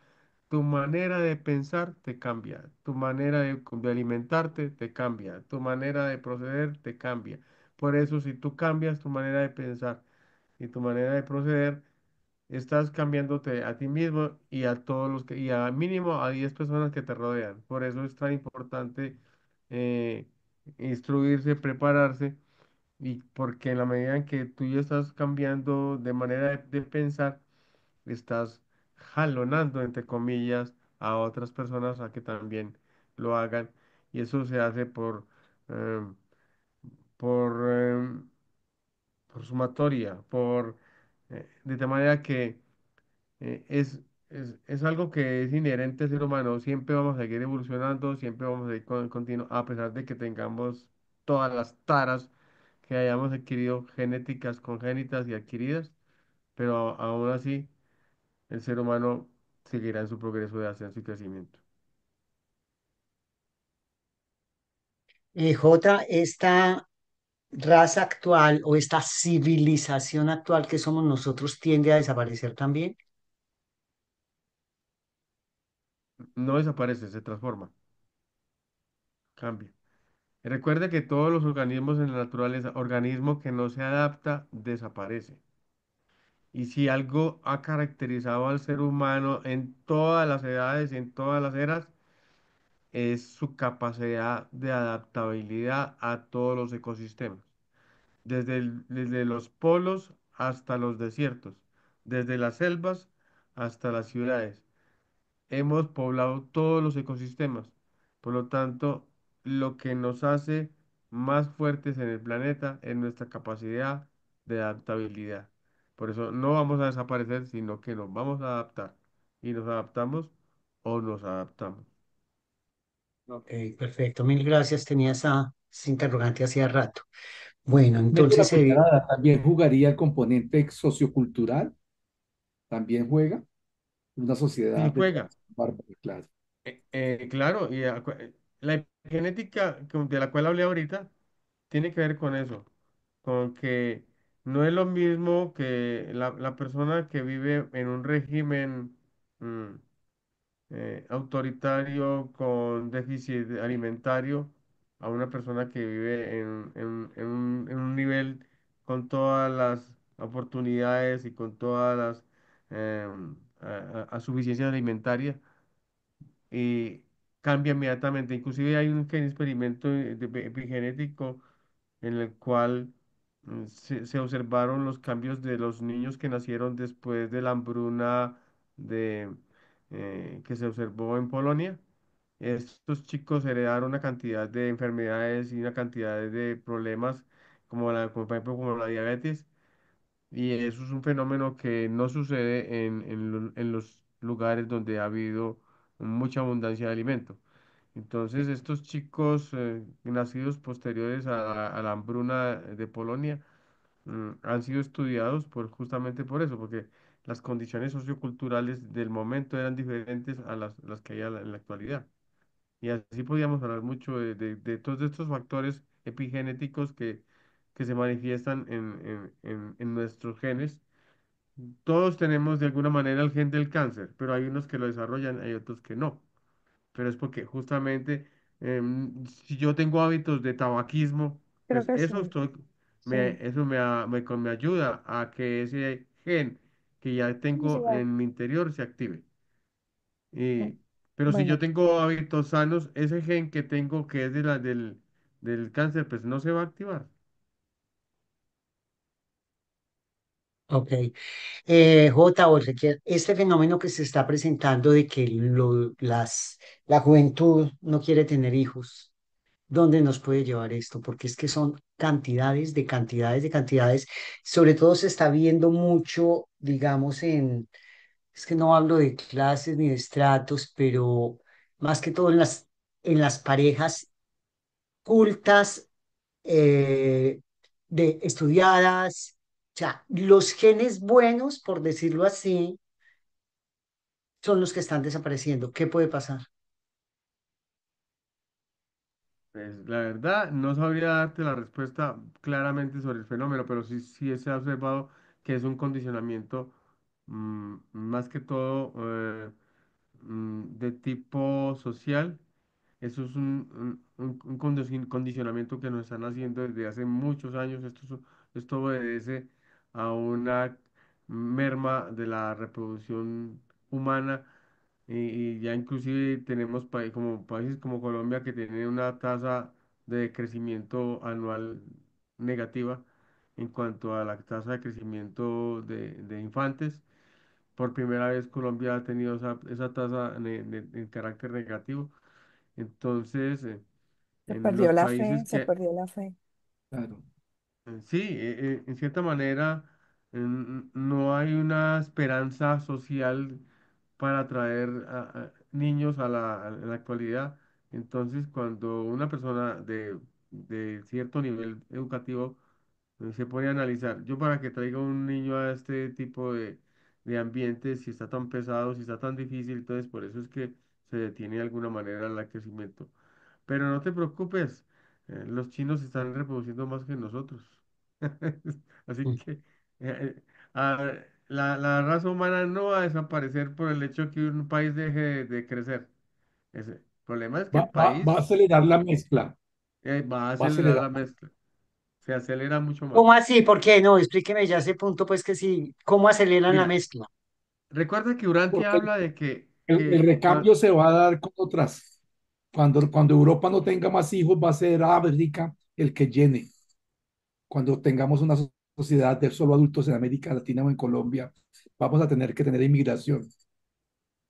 tu manera de pensar te cambia, tu manera de alimentarte te cambia, tu manera de proceder te cambia. Por eso, si tú cambias tu manera de pensar y tu manera de proceder, estás cambiándote a ti mismo y a todos los que, y a mínimo a 10 personas que te rodean. Por eso es tan importante eh, instruirse, prepararse, y porque en la medida en que tú ya estás cambiando de manera de pensar, estás jalonando, entre comillas, a otras personas a que también lo hagan. Y eso se hace em, por, por sumatoria, de tal manera que eh, es, es algo que es inherente al ser humano. Siempre vamos a seguir evolucionando, siempre vamos a ir con continuo, a pesar de que tengamos todas las taras que hayamos adquirido genéticas, congénitas y adquiridas, pero aún así el ser humano seguirá en su progreso de ascenso y crecimiento. J, esta raza actual o esta civilización actual que somos nosotros tiende a desaparecer también. No desaparece, se transforma, cambia. Recuerde que todos los organismos en la naturaleza, organismo que no se adapta, desaparece. Y si algo ha caracterizado al ser humano en todas las edades y en todas las eras, es su capacidad de adaptabilidad a todos los ecosistemas, desde los polos hasta los desiertos, desde las selvas hasta las ciudades. Hemos poblado todos los ecosistemas. Por lo tanto, lo que nos hace más fuertes en el planeta es nuestra capacidad de adaptabilidad. Por eso no vamos a desaparecer, sino que nos vamos a adaptar. Y nos adaptamos o nos adaptamos. Ok, perfecto. Mil gracias. Tenía esa interrogante hacía rato. Bueno, Meto la entonces, cucharada, también jugaría el componente sociocultural, también juega una Sí, sociedad de juega. bárbara, claro. Claro, la genética de la cual hablé ahorita tiene que ver con eso, con que no es lo mismo que la persona que vive en un régimen mm, autoritario con déficit alimentario a una persona que vive en un nivel con todas las oportunidades y con todas las a suficiencia alimentaria y cambia inmediatamente. Inclusive hay un experimento epigenético en el cual se observaron los cambios de los niños que nacieron después de la hambruna de, que se observó en Polonia. Estos chicos heredaron una cantidad de enfermedades y una cantidad de problemas como por ejemplo como la diabetes. Y eso es un fenómeno que no sucede en los lugares donde ha habido mucha abundancia de alimento. Entonces, estos chicos nacidos posteriores a la hambruna de Polonia han sido estudiados justamente por eso, porque las condiciones socioculturales del momento eran diferentes a las que hay en la actualidad. Y así podíamos hablar mucho de todos estos factores epigenéticos que se manifiestan en nuestros genes. Todos tenemos de alguna manera el gen del cáncer, pero hay unos que lo desarrollan, hay otros que no. Pero es porque justamente si yo tengo hábitos de tabaquismo, Creo pues que sí, eso sí. eso me ayuda a que ese gen que ya Es tengo igual. en mi interior se active. Y, pero si Bueno, yo tengo hábitos sanos, ese gen que tengo que es del cáncer, pues no se va a activar. Ok. J. Ezequiel, este fenómeno que se está presentando de que la juventud no quiere tener hijos, ¿dónde nos puede llevar esto? Porque es que son cantidades de cantidades de cantidades. Sobre todo se está viendo mucho, digamos, es que no hablo de clases ni de estratos, pero más que todo en las parejas cultas, eh, de estudiadas. O sea, los genes buenos, por decirlo así, son los que están desapareciendo. ¿Qué puede pasar? Pues la verdad, no sabría darte la respuesta claramente sobre el fenómeno, pero sí se ha observado que es un condicionamiento más que todo de tipo social. Eso es un condicionamiento que nos están haciendo desde hace muchos años. Esto obedece a una merma de la reproducción humana y ya inclusive tenemos como países como Colombia que tienen una tasa de crecimiento anual negativa en cuanto a la tasa de crecimiento de infantes. Por primera vez Colombia ha tenido esa tasa en carácter negativo. Entonces, se en perdió los la fe, países se que, perdió la fe. Claro. sí, en cierta manera, no hay una esperanza social para atraer a niños a la actualidad. Entonces, cuando una persona de cierto nivel educativo se pone a analizar, yo para que traiga un niño a este tipo de ambiente, si está tan pesado, si está tan difícil, entonces por eso es que se detiene de alguna manera el crecimiento. Pero no te preocupes, los chinos se están reproduciendo más que nosotros. Así Mm. que ah, la raza humana no va a desaparecer por el hecho que un país deje de crecer. El problema es que el Va a país acelerar la mezcla, va a va a acelerar acelerar. la mezcla, se acelera mucho más. ¿Cómo así? ¿Por qué? No, explíqueme ya ese punto, pues que sí. ¿Cómo aceleran la Mira, mezcla? recuerda que Urantia Porque habla de que, el recambio se va a dar con otras. Cuando Europa no tenga más hijos, va a ser África el que llene. Cuando tengamos una sociedad de solo adultos en América Latina o en Colombia, vamos a tener que tener inmigración.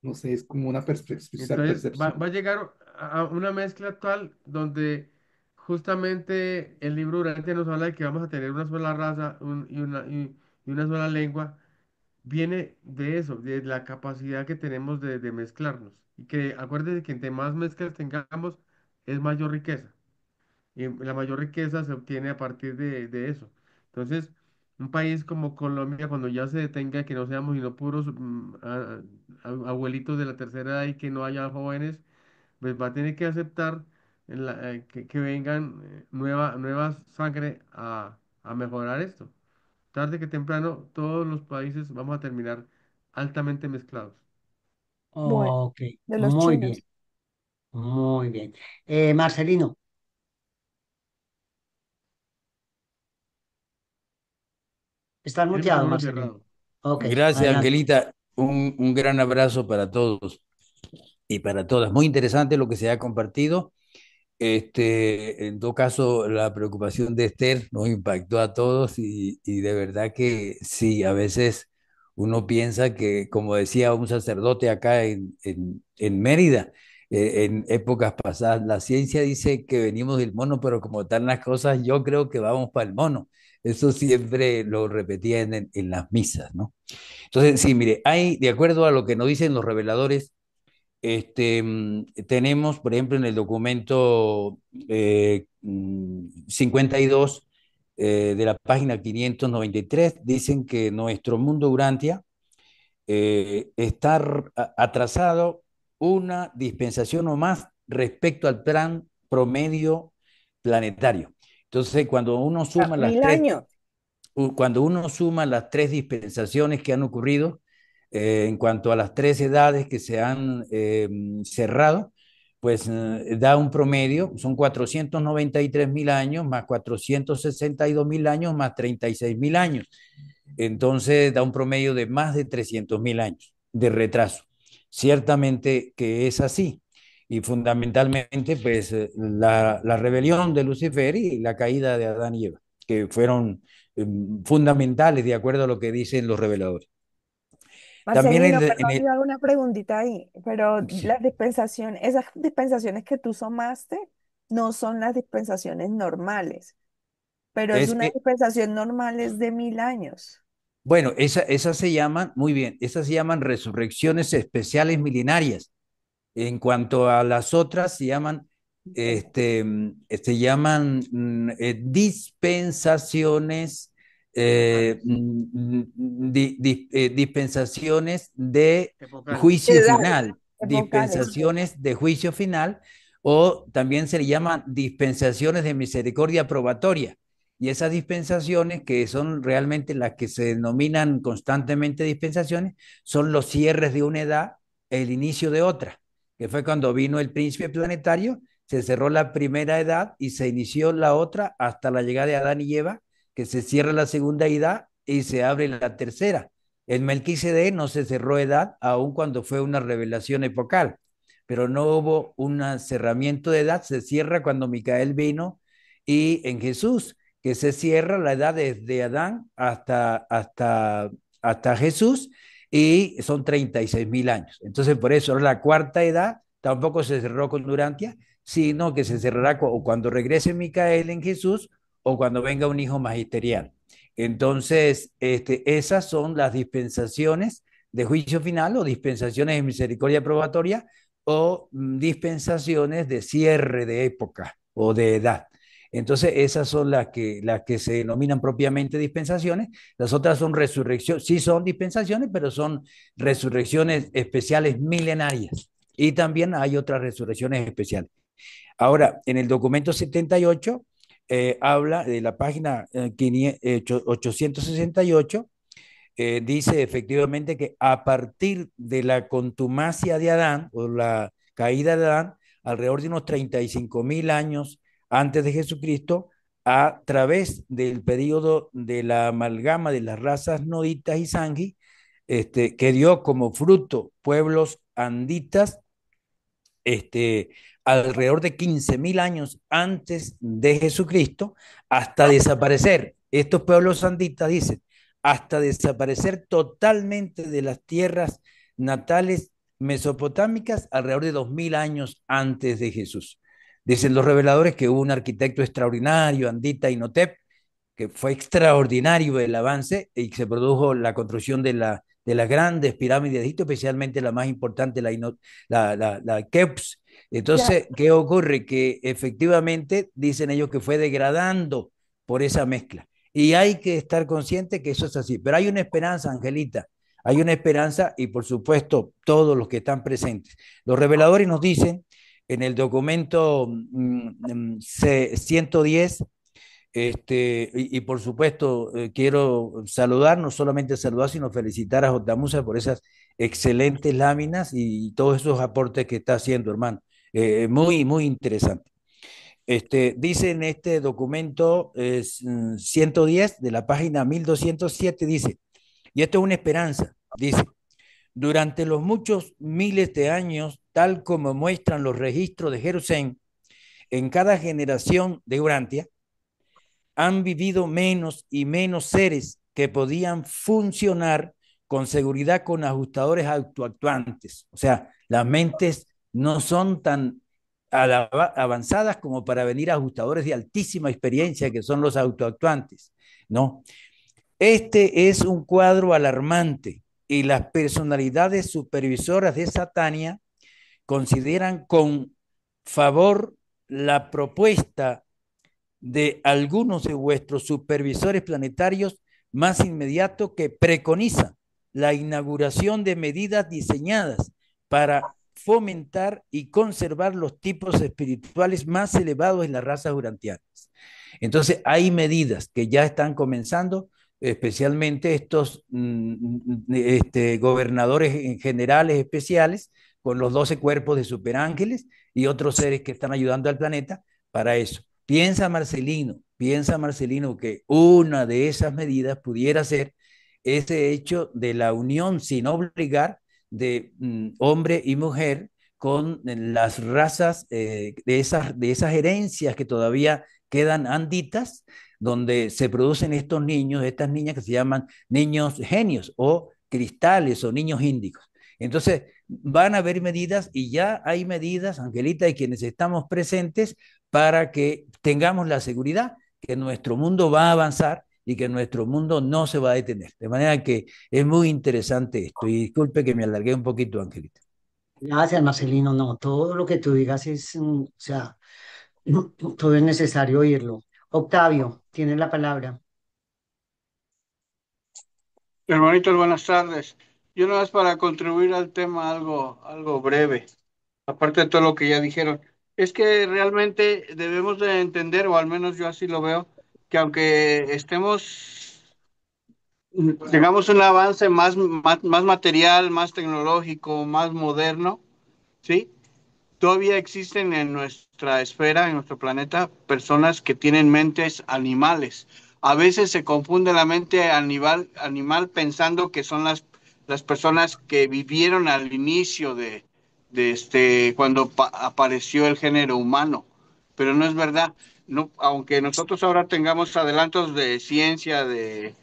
No sé, es como una entonces percepción. va a llegar a una mezcla actual donde justamente el libro Urantia nos habla de que vamos a tener una sola raza y una sola lengua. Viene de eso, de la capacidad que tenemos de mezclarnos. Y que acuérdense que entre más mezclas tengamos, es mayor riqueza. Y la mayor riqueza se obtiene a partir de eso. Entonces, un país como Colombia, cuando ya se detenga, que no seamos sino puros abuelitos de la tercera edad y que no haya jóvenes, pues va a tener que aceptar que vengan nueva sangre a mejorar esto. Tarde que temprano, todos los países vamos a terminar altamente mezclados. Bueno, Ok, de los muy bien, chinos. muy bien. Marcelino, Estás Tiene muteado, micrófono Marcelino. cerrado. Ok, Gracias, adelante. Angelita. Un gran abrazo para todos y para todas. Muy interesante lo que se ha compartido. En todo caso, la preocupación de Esther nos impactó a todos y de verdad que sí, a veces uno piensa que, como decía un sacerdote acá en Mérida, en épocas pasadas, la ciencia dice que venimos del mono, pero como están las cosas, yo creo que vamos para el mono. Eso siempre lo repetía en las misas, ¿no? Entonces, sí, mire, hay, de acuerdo a lo que nos dicen los reveladores, tenemos, por ejemplo, en el documento 52 de la página 593, dicen que nuestro mundo Urantia está atrasado una dispensación o más respecto al plan promedio planetario. Entonces, Ah, 1000 años. cuando uno suma las tres dispensaciones que han ocurrido en cuanto a las tres edades que se han cerrado, pues da un promedio, son 493.000 años más 462.000 años más 36.000 años. Entonces da un promedio de más de 300.000 años de retraso. Ciertamente que es así. Y fundamentalmente, pues, la rebelión de Lucifer y la caída de Adán y Eva, que fueron fundamentales de acuerdo a lo que dicen los reveladores. También Marcelino, perdón, yo hago una preguntita ahí, pero sí, esas dispensaciones que tú sumaste no son las dispensaciones normales, pero es es, una dispensación normal es de 1000 años. bueno, esas se llaman, muy bien, esas se llaman resurrecciones especiales milenarias. En cuanto a las otras, se llaman dispensaciones, Epocales. dispensaciones de Epocales. juicio Edades, final, epocales, pues. dispensaciones de juicio final, o también se le llaman dispensaciones de misericordia probatoria. Y esas dispensaciones, que son realmente las que se denominan constantemente dispensaciones, son los cierres de una edad, el inicio de otra, que fue cuando vino el príncipe planetario, se cerró la primera edad y se inició la otra hasta la llegada de Adán y Eva, que se cierra la segunda edad y se abre la tercera. En Melquisedec no se cerró edad, aun cuando fue una revelación epocal, pero no hubo un cerramiento de edad, se cierra cuando Micael vino, y en Jesús, que se cierra la edad desde Adán hasta Jesús, y son 36.000 años. Entonces, por eso la cuarta edad tampoco se cerró con Durantia, sino que se cerrará cuando regrese Micael en Jesús o cuando venga un hijo magisterial. Entonces, esas son las dispensaciones de juicio final o dispensaciones de misericordia probatoria o dispensaciones de cierre de época o de edad. Entonces, esas son las que se denominan propiamente dispensaciones. Las otras son resurrecciones, sí son dispensaciones, pero son resurrecciones especiales milenarias. Y también hay otras resurrecciones especiales. Ahora, en el documento 78 habla de la página 868, dice efectivamente que a partir de la contumacia de Adán o la caída de Adán, alrededor de unos 35.000 años antes de Jesucristo, a través del periodo de la amalgama de las razas noditas y sangi, que dio como fruto pueblos anditas, este, alrededor de 15.000 años antes de Jesucristo, hasta desaparecer. Estos pueblos sanditas dicen, hasta desaparecer totalmente de las tierras natales mesopotámicas alrededor de 2.000 años antes de Jesús. Dicen los reveladores que hubo un arquitecto extraordinario, Andita Inhotep, que fue extraordinario el avance y se produjo la construcción de las grandes pirámides de Egipto, especialmente la más importante, la Keops. Ya, Entonces, ¿qué ocurre? Que efectivamente dicen ellos que fue degradando por esa mezcla. Y hay que estar consciente que eso es así. Pero hay una esperanza, Angelita. Hay una esperanza y por supuesto todos los que están presentes. Los reveladores nos dicen en el documento 110, y por supuesto, quiero saludar, no solamente saludar, sino felicitar a J. Musa por esas excelentes láminas y todos esos aportes que está haciendo, hermano. Muy, muy interesante. Dice en este documento 110 de la página 1207, dice, y esto es una esperanza, dice, durante los muchos miles de años, tal como muestran los registros de Jerusalén, en cada generación de Urantia, han vivido menos y menos seres que podían funcionar con seguridad con ajustadores autoactuantes. O sea, las mentes no son tan avanzadas como para venir a ajustadores de altísima experiencia que son los autoactuantes, ¿no? Este es un cuadro alarmante y las personalidades supervisoras de Satania consideran con favor la propuesta de algunos de vuestros supervisores planetarios más inmediato que preconiza la inauguración de medidas diseñadas para fomentar y conservar los tipos espirituales más elevados en las razas urantianas. Entonces, hay medidas que ya están comenzando, especialmente estos gobernadores generales especiales, con los 12 cuerpos de superángeles y otros seres que están ayudando al planeta para eso. Piensa Marcelino que una de esas medidas pudiera ser ese hecho de la unión sin obligar de hombre y mujer con las razas de esas herencias que todavía quedan anditas, donde se producen estos niños, estas niñas que se llaman niños genios o cristales o niños índicos. Entonces, van a haber medidas y ya hay medidas, Angelita, y quienes estamos presentes, para que tengamos la seguridad que nuestro mundo va a avanzar y que nuestro mundo no se va a detener. De manera que es muy interesante esto. Y disculpe que me alargué un poquito, Angelita. Gracias, Marcelino. No, todo lo que tú digas es, o sea, todo es necesario oírlo. Octavio, tienes la palabra. Hermanitos, buenas tardes. Yo nada más para contribuir al tema algo breve, aparte de todo lo que ya dijeron. Es que realmente debemos de entender, o al menos yo así lo veo, que aunque tengamos un avance más material, más tecnológico, más moderno, ¿sí? Todavía existen en nuestra esfera, en nuestro planeta, personas que tienen mentes animales. A veces se confunde la mente animal pensando que son las personas que vivieron al inicio cuando apareció el género humano, pero no es verdad. No, aunque nosotros ahora tengamos adelantos de ciencia, de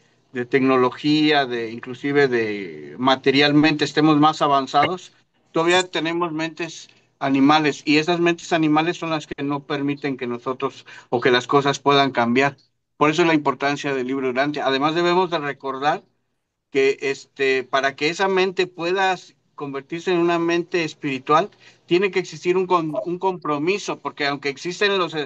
tecnología, inclusive de materialmente estemos más avanzados, todavía tenemos mentes animales y esas mentes animales son las que no permiten que nosotros o que las cosas puedan cambiar. Por eso es la importancia del libro Durante. Además debemos de recordar que para que esa mente pueda convertirse en una mente espiritual, tiene que existir un compromiso, porque aunque existen los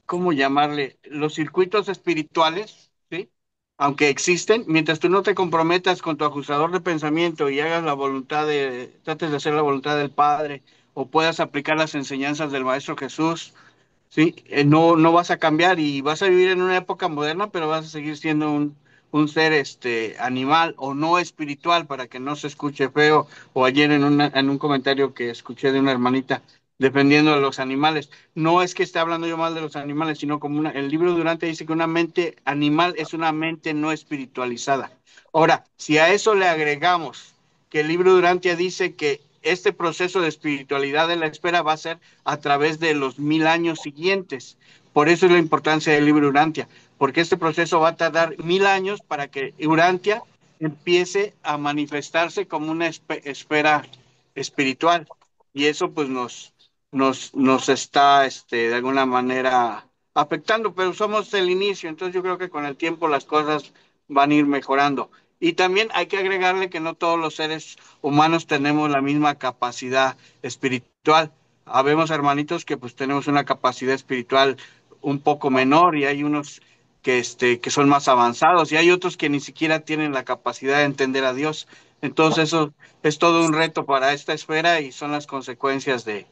¿cómo llamarle? Los circuitos espirituales, ¿sí? Aunque existen, mientras tú no te comprometas con tu acusador de pensamiento y hagas trates de hacer la voluntad del Padre, o puedas aplicar las enseñanzas del Maestro Jesús, ¿sí? No vas a cambiar y vas a vivir en una época moderna, pero vas a seguir siendo un ser animal o no espiritual, para que no se escuche feo. O ayer en un comentario que escuché de una hermanita defendiendo a los animales. No es que esté hablando yo mal de los animales, sino como el libro Durante dice que una mente animal es una mente no espiritualizada. Ahora, si a eso le agregamos que el libro Durante dice que este proceso de espiritualidad de la espera va a ser a través de los 1000 años siguientes. Por eso es la importancia del libro Urantia, porque este proceso va a tardar 1000 años para que Urantia empiece a manifestarse como una esfera espiritual. Y eso pues nos está de alguna manera afectando, pero somos el inicio, entonces yo creo que con el tiempo las cosas van a ir mejorando. Y también hay que agregarle que no todos los seres humanos tenemos la misma capacidad espiritual. Habemos hermanitos que pues tenemos una capacidad espiritual un poco menor, y hay unos que son más avanzados, y hay otros que ni siquiera tienen la capacidad de entender a Dios. Entonces eso es todo un reto para esta esfera, y son las consecuencias de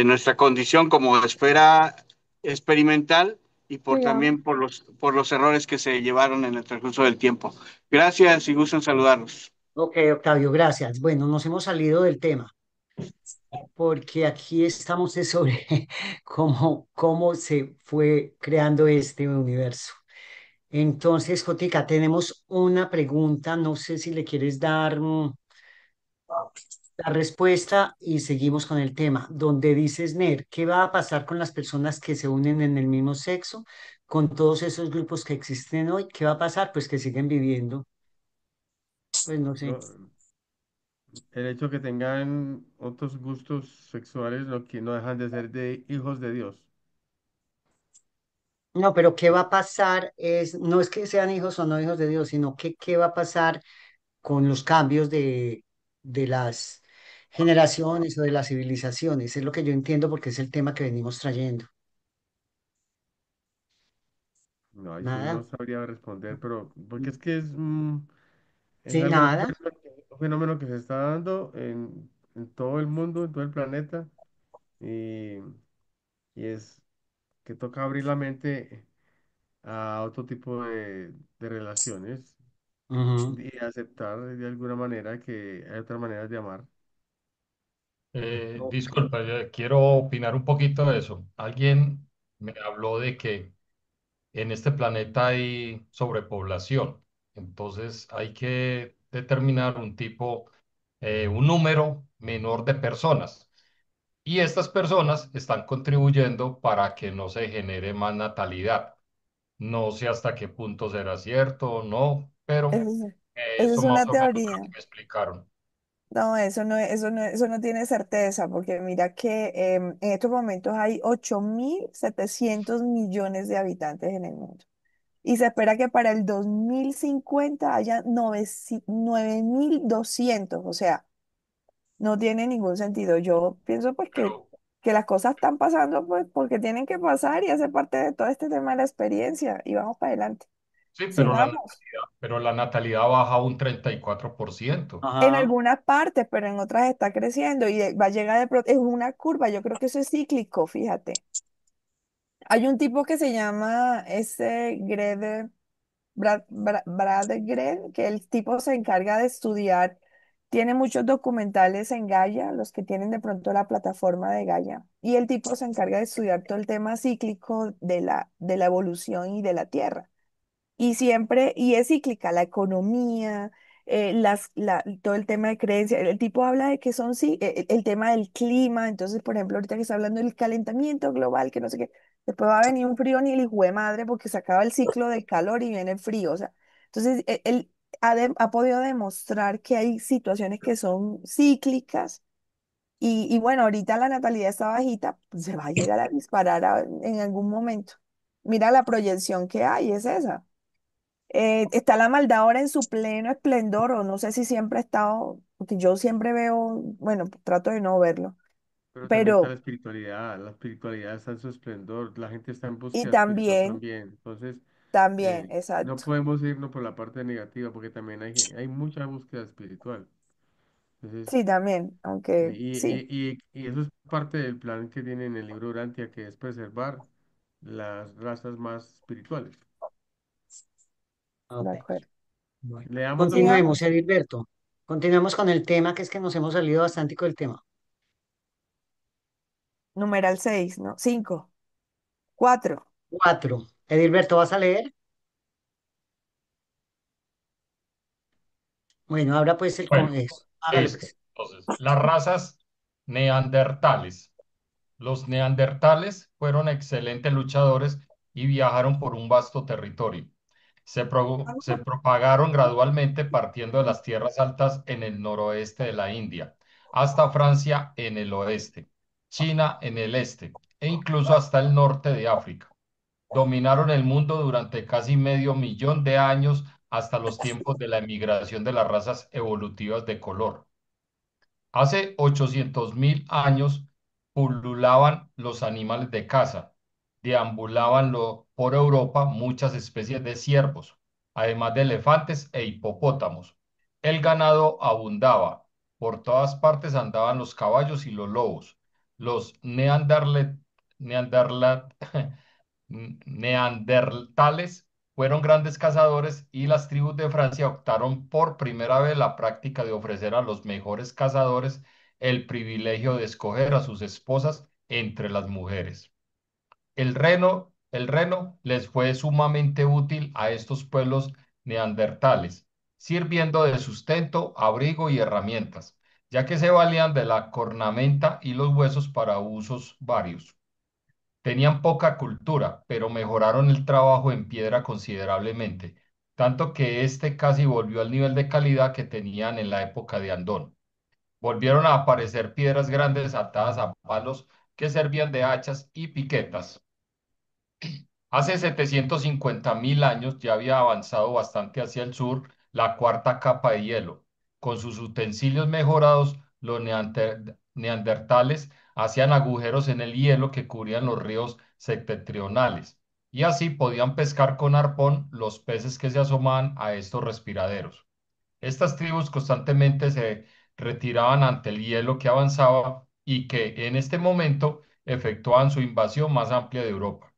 nuestra condición como esfera experimental, y Oiga, también por los errores que se llevaron en el transcurso del tiempo. Gracias y gusto en saludarlos. Ok, Octavio, gracias. Bueno, nos hemos salido del tema. porque aquí estamos es sobre cómo se fue creando este universo. Entonces, Jotica, tenemos una pregunta, no sé si le quieres dar la respuesta y seguimos con el tema, donde dices, Ner, ¿qué va a pasar con las personas que se unen en el mismo sexo, con todos esos grupos que existen hoy? ¿Qué va a pasar? Pues que siguen viviendo, pues no sé. No, el hecho que tengan otros gustos sexuales no dejan de ser de hijos de Dios. No, pero ¿qué va a pasar? No es que sean hijos o no hijos de Dios, sino que qué va a pasar con los cambios de las generaciones o de las civilizaciones. Es lo que yo entiendo porque es el tema que venimos trayendo. No, ahí sí no Nada, sabría responder, pero porque es que es sí, algo, nada. un fenómeno que se está dando en todo el mundo, en todo el planeta, y, y es que toca abrir la mente a otro tipo de relaciones Ujú. y aceptar de alguna manera que hay otras maneras de amar. Ok. Disculpa, yo quiero opinar un poquito de eso. Alguien me habló de que en este planeta hay sobrepoblación, entonces hay que determinar un tipo, un número menor de personas. Y estas personas están contribuyendo para que no se genere más natalidad. No sé hasta qué punto será cierto o no, pero Esa es, esa eso es más una o menos fue lo teoría. que me explicaron. No, eso no tiene certeza, porque mira que en estos momentos hay 8.700 millones de habitantes en el mundo. Y se espera que para el 2050 haya 9.200. O sea, no tiene ningún sentido. Yo pienso pues Pero que las cosas están pasando pues porque tienen que pasar y hace parte de todo este tema de la experiencia y vamos para adelante. sí, Sigamos. pero la natalidad baja un 34%. En Ajá. algunas partes, pero en otras está creciendo y va a llegar es una curva. Yo creo que eso es cíclico, fíjate. Hay un tipo que se llama Bradgren, que el tipo se encarga de estudiar, tiene muchos documentales en Gaia, los que tienen de pronto la plataforma de Gaia, y el tipo se encarga de estudiar todo el tema cíclico de la evolución y de la Tierra. Y siempre, y es cíclica, la economía, todo el tema de creencias. El tipo habla de que son, sí, el tema del clima. Entonces, por ejemplo, ahorita que está hablando del calentamiento global, que no sé qué, después va a venir un frío ni el hijo de madre porque se acaba el ciclo del calor y viene el frío. O sea, entonces, él ha podido demostrar que hay situaciones que son cíclicas. Y bueno, ahorita la natalidad está bajita, pues se va a llegar a disparar en algún momento. Mira la proyección que hay, es esa. Está la maldad ahora en su pleno esplendor, o no sé si siempre ha estado, porque yo siempre veo, bueno, trato de no verlo, Pero también está pero, la espiritualidad está en su esplendor, la gente está en y búsqueda espiritual también, también. Entonces, también, no exacto, podemos irnos por la parte negativa porque también hay mucha búsqueda espiritual. Entonces, sí, también, aunque sí, y eso es parte del plan que tiene en el libro Urantia, que es preservar las razas más espirituales. de Ok. acuerdo. Bueno, Leamos los continuemos, Sigamos, números. Edilberto. Continuemos con el tema, que es que nos hemos salido bastante del tema. numeral 6, ¿no? 5, 4. 4. Edilberto, ¿vas a leer? Bueno, ahora pues Bueno, eso. Hágalo listo. pues. Entonces, las razas neandertales. Los neandertales fueron excelentes luchadores y viajaron por un vasto territorio. Se propagaron gradualmente partiendo de las tierras altas en el noroeste de la India, hasta Francia en el oeste, China en el este e incluso hasta el norte de África. Dominaron el mundo durante casi medio millón de años hasta los tiempos de la emigración de las razas evolutivas de color. Hace 800.000 años pululaban los animales de caza, deambulaban por Europa muchas especies de ciervos, además de elefantes e hipopótamos. El ganado abundaba, por todas partes andaban los caballos y los lobos. Los neanderle- neandertales fueron grandes cazadores y las tribus de Francia optaron por primera vez la práctica de ofrecer a los mejores cazadores el privilegio de escoger a sus esposas entre las mujeres. El reno les fue sumamente útil a estos pueblos neandertales, sirviendo de sustento, abrigo y herramientas, ya que se valían de la cornamenta y los huesos para usos varios. Tenían poca cultura, pero mejoraron el trabajo en piedra considerablemente, tanto que este casi volvió al nivel de calidad que tenían en la época de Andón. Volvieron a aparecer piedras grandes atadas a palos que servían de hachas y piquetas. Hace 750.000 años ya había avanzado bastante hacia el sur la cuarta capa de hielo. Con sus utensilios mejorados, los neandertales hacían agujeros en el hielo que cubrían los ríos septentrionales y así podían pescar con arpón los peces que se asomaban a estos respiraderos. Estas tribus constantemente se retiraban ante el hielo que avanzaba y que en este momento efectuaban su invasión más amplia de Europa.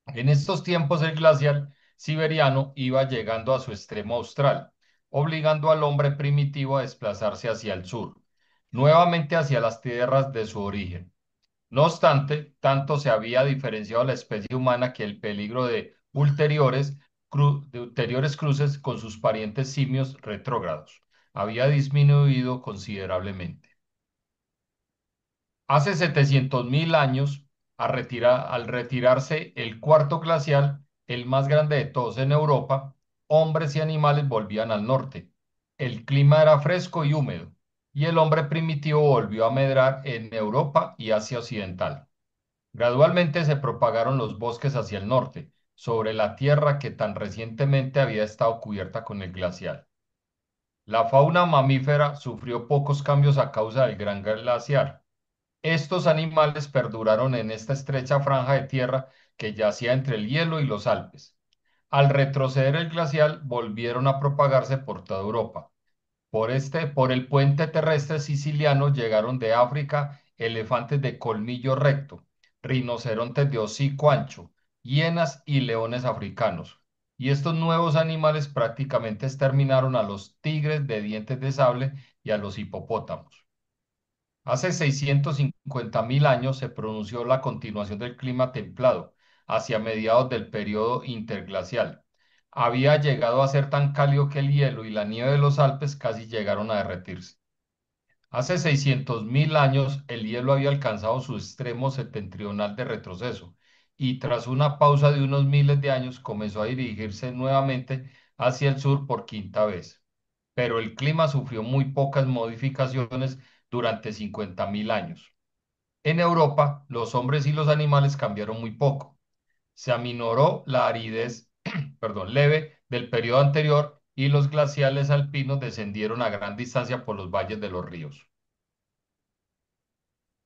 En estos tiempos el glacial siberiano iba llegando a su extremo austral, obligando al hombre primitivo a desplazarse hacia el sur, nuevamente hacia las tierras de su origen. No obstante, tanto se había diferenciado la especie humana que el peligro de ulteriores cruces con sus parientes simios retrógrados había disminuido considerablemente. Hace 700.000 años, al retirarse el cuarto glacial, el más grande de todos en Europa, hombres y animales volvían al norte. El clima era fresco y húmedo, y el hombre primitivo volvió a medrar en Europa y Asia Occidental. Gradualmente se propagaron los bosques hacia el norte, sobre la tierra que tan recientemente había estado cubierta con el glacial. La fauna mamífera sufrió pocos cambios a causa del gran glaciar. Estos animales perduraron en esta estrecha franja de tierra que yacía entre el hielo y los Alpes. Al retroceder el glacial, volvieron a propagarse por toda Europa. Por el puente terrestre siciliano llegaron de África elefantes de colmillo recto, rinocerontes de hocico ancho, hienas y leones africanos. Y estos nuevos animales prácticamente exterminaron a los tigres de dientes de sable y a los hipopótamos. Hace 650.000 años se pronunció la continuación del clima templado hacia mediados del periodo interglacial. Había llegado a ser tan cálido que el hielo y la nieve de los Alpes casi llegaron a derretirse. Hace 600.000 años el hielo había alcanzado su extremo septentrional de retroceso y tras una pausa de unos miles de años comenzó a dirigirse nuevamente hacia el sur por quinta vez. Pero el clima sufrió muy pocas modificaciones durante 50.000 años. En Europa, los hombres y los animales cambiaron muy poco. Se aminoró la aridez, perdón, leve del periodo anterior y los glaciales alpinos descendieron a gran distancia por los valles de los ríos.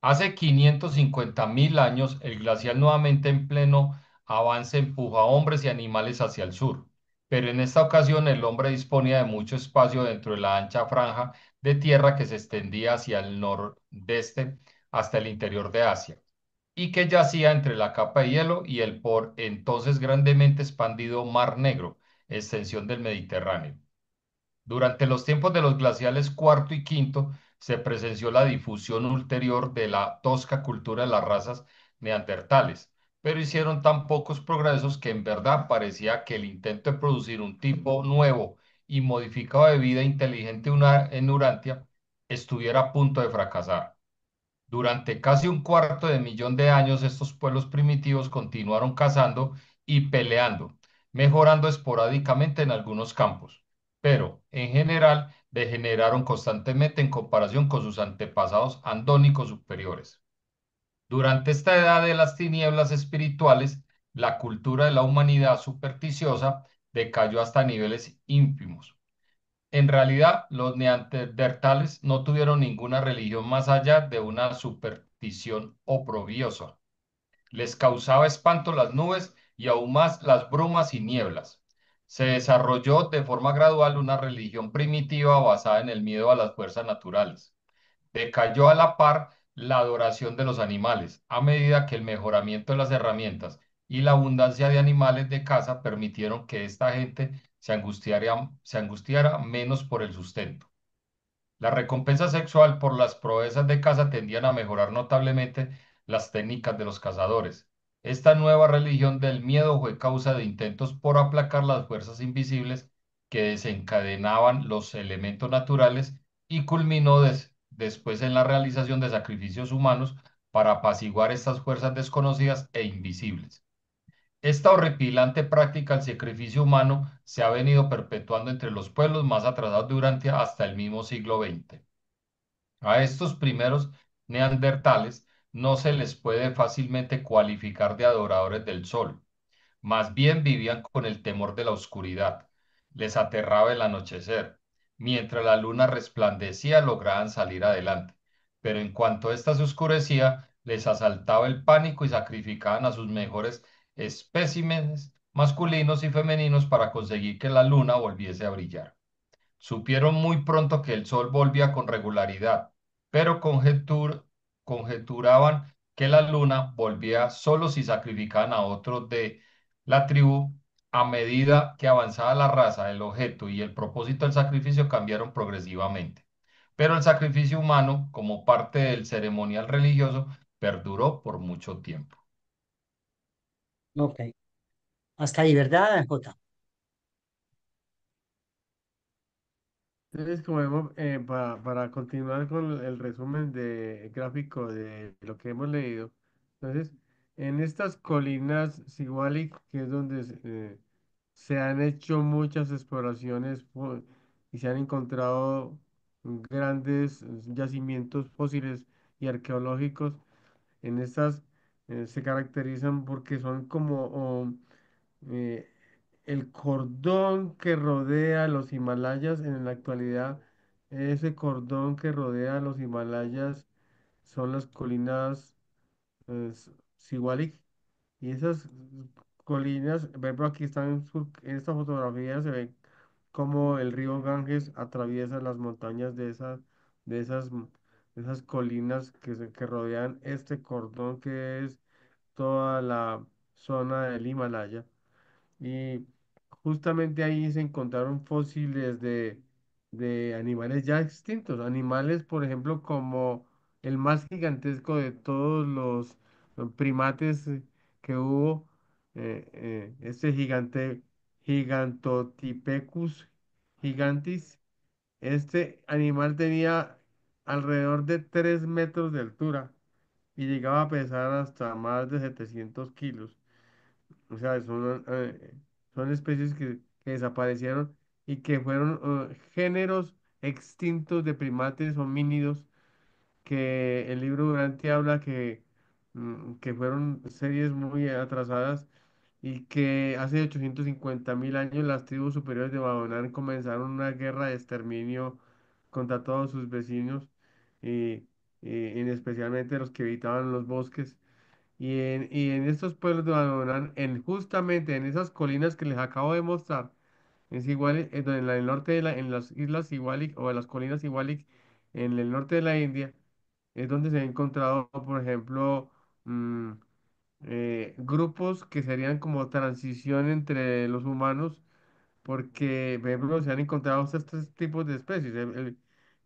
Hace 550.000 años, el glacial nuevamente en pleno avance empujó a hombres y animales hacia el sur, pero en esta ocasión el hombre disponía de mucho espacio dentro de la ancha franja de tierra que se extendía hacia el nordeste hasta el interior de Asia y que yacía entre la capa de hielo y el por entonces grandemente expandido Mar Negro, extensión del Mediterráneo. Durante los tiempos de los glaciales cuarto y quinto, se presenció la difusión ulterior de la tosca cultura de las razas neandertales, pero hicieron tan pocos progresos que en verdad parecía que el intento de producir un tipo nuevo y modificado de vida inteligente en Urantia estuviera a punto de fracasar. Durante casi un cuarto de millón de años, estos pueblos primitivos continuaron cazando y peleando, mejorando esporádicamente en algunos campos, pero en general degeneraron constantemente en comparación con sus antepasados andónicos superiores. Durante esta edad de las tinieblas espirituales, la cultura de la humanidad supersticiosa decayó hasta niveles ínfimos. En realidad, los neandertales no tuvieron ninguna religión más allá de una superstición oprobiosa. Les causaba espanto las nubes y aún más las brumas y nieblas. Se desarrolló de forma gradual una religión primitiva basada en el miedo a las fuerzas naturales. Decayó a la par la adoración de los animales, a medida que el mejoramiento de las herramientas y la abundancia de animales de caza permitieron que esta gente se angustiara menos por el sustento. La recompensa sexual por las proezas de caza tendían a mejorar notablemente las técnicas de los cazadores. Esta nueva religión del miedo fue causa de intentos por aplacar las fuerzas invisibles que desencadenaban los elementos naturales y culminó después en la realización de sacrificios humanos para apaciguar estas fuerzas desconocidas e invisibles. Esta horripilante práctica del sacrificio humano se ha venido perpetuando entre los pueblos más atrasados durante hasta el mismo siglo XX. A estos primeros neandertales no se les puede fácilmente cualificar de adoradores del sol. Más bien vivían con el temor de la oscuridad. Les aterraba el anochecer. Mientras la luna resplandecía, lograban salir adelante. Pero en cuanto ésta se oscurecía, les asaltaba el pánico y sacrificaban a sus mejores especímenes masculinos y femeninos para conseguir que la luna volviese a brillar. Supieron muy pronto que el sol volvía con regularidad, pero conjeturaban que la luna volvía solo si sacrificaban a otros de la tribu. A medida que avanzaba la raza, el objeto y el propósito del sacrificio cambiaron progresivamente. Pero el sacrificio humano, como parte del ceremonial religioso, perduró por mucho tiempo. Ok. Hasta ahí, ¿verdad, Jota? Entonces, como vemos, para continuar con el resumen de, gráfico de lo que hemos leído, entonces, en estas colinas Sigualic, que es donde se han hecho muchas exploraciones y se han encontrado grandes yacimientos fósiles y arqueológicos, en estas se caracterizan porque son como eh, el cordón que rodea los Himalayas en la actualidad. Ese cordón que rodea los Himalayas son las colinas Siwalik. Y esas colinas, por ejemplo, aquí están en esta fotografía, se ve como el río Ganges atraviesa las montañas de esas, de esas colinas que rodean este cordón que es toda la zona del Himalaya. Y justamente ahí se encontraron fósiles de animales ya extintos. Animales, por ejemplo, como el más gigantesco de todos los primates que hubo, este gigante Gigantotipecus gigantis. Este animal tenía alrededor de 3 metros de altura y llegaba a pesar hasta más de 700 kilos. O sea, son especies que desaparecieron y que fueron géneros extintos de primates homínidos que el libro Durante habla que fueron series muy atrasadas y que hace 850.000 años las tribus superiores de Babonán comenzaron una guerra de exterminio contra todos sus vecinos y, en especialmente los que habitaban los bosques. Y en estos pueblos de Bananán, justamente en esas colinas que les acabo de mostrar, es igual en el norte en las islas Igualic o en las colinas Igualic, en el norte de la India, es donde se han encontrado, por ejemplo, mm, grupos que serían como transición entre los humanos porque, por ejemplo, se han encontrado estos tres tipos de especies,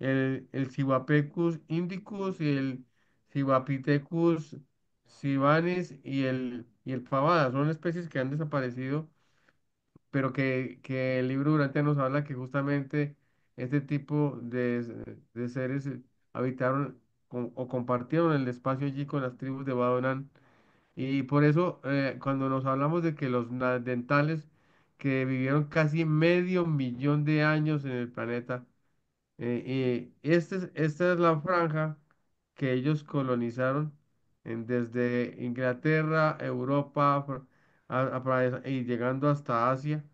el Ciguapecus indicus y el Ciguapithecus civanis y el pavada. Son especies que han desaparecido, pero que el libro Durante nos habla que justamente este tipo de seres habitaron o compartieron el espacio allí con las tribus de Badonan y por eso, cuando nos hablamos de que los dentales que vivieron casi medio millón de años en el planeta, y esta es la franja que ellos colonizaron desde Inglaterra, Europa, y llegando hasta Asia.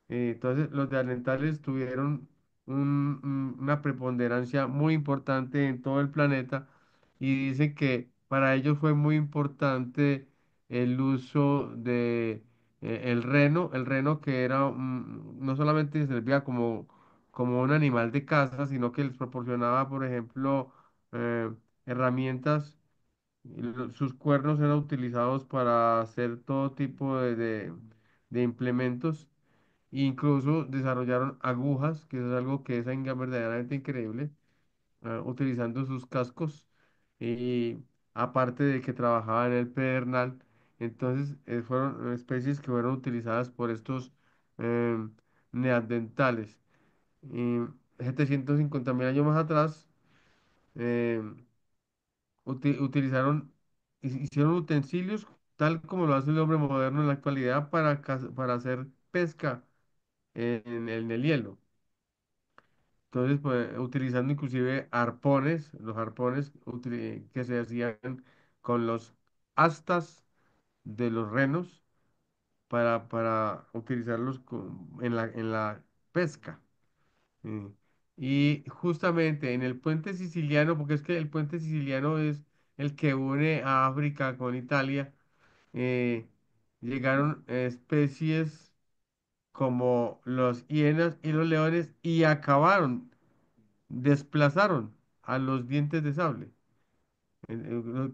Entonces, los de Alentales tuvieron una preponderancia muy importante en todo el planeta y dicen que para ellos fue muy importante el uso de el reno que era no solamente servía como un animal de caza, sino que les proporcionaba, por ejemplo, eh, herramientas. Y sus cuernos eran utilizados para hacer todo tipo de implementos. Incluso desarrollaron agujas, que eso es algo que es verdaderamente increíble. utilizando sus cascos y aparte de que trabajaban en el pedernal, entonces fueron especies que fueron utilizadas por estos em, neandertales. Y 750.000 años más atrás, em, utilizaron, hicieron utensilios tal como lo hace el hombre moderno en la actualidad para hacer pesca en el hielo. Entonces, pues, utilizando inclusive arpones, los arpones que se hacían con los astas de los renos para utilizarlos en la pesca. Mm. Y justamente en el puente siciliano, porque es que el puente siciliano es el que une a África con Italia, eh, llegaron especies como los hienas y los leones y desplazaron a los dientes de sable,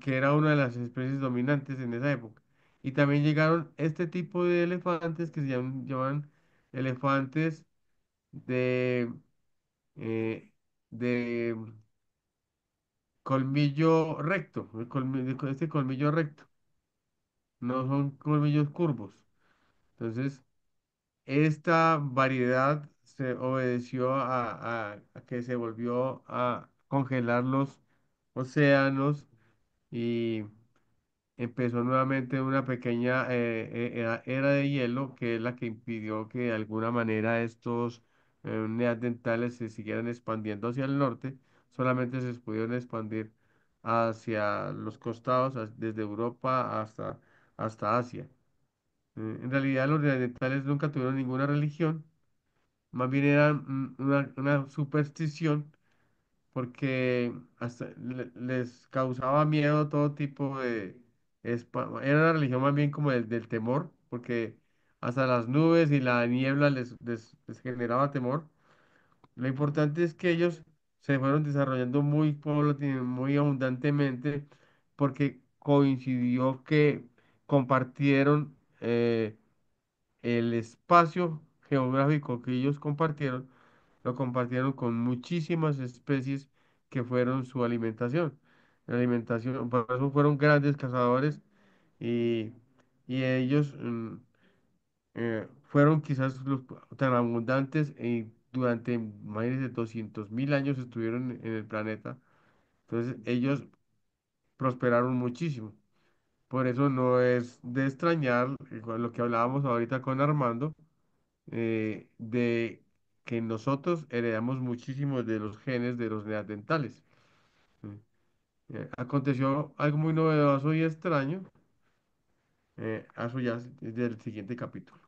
que era una de las especies dominantes en esa época. Y también llegaron este tipo de elefantes que se llaman elefantes de, eh, de colmillo recto, este colmillo recto, no son colmillos curvos. Entonces, esta variedad se obedeció a que se volvió a congelar los océanos y empezó nuevamente una pequeña era de hielo que es la que impidió que de alguna manera estos neandertales se siguieran expandiendo hacia el norte, solamente se pudieron expandir hacia los costados, desde Europa hasta Asia. En realidad los neandertales nunca tuvieron ninguna religión, más bien eran una superstición porque hasta les causaba miedo todo tipo de... Era una religión más bien como del temor, porque hasta las nubes y la niebla les generaba temor. Lo importante es que ellos se fueron desarrollando muy abundantemente, porque coincidió que compartieron el espacio geográfico que ellos compartieron lo compartieron con muchísimas especies que fueron su alimentación. La alimentación, por eso fueron grandes cazadores y, y ellos fueron quizás los tan abundantes y durante, imagínense, 200.000 años estuvieron en el planeta. Entonces ellos prosperaron muchísimo. Por eso no es de extrañar con lo que hablábamos ahorita con Armando, de que nosotros heredamos muchísimos de los genes de los neandertales. Mm. Aconteció algo muy novedoso y extraño. Eso ya es del siguiente capítulo.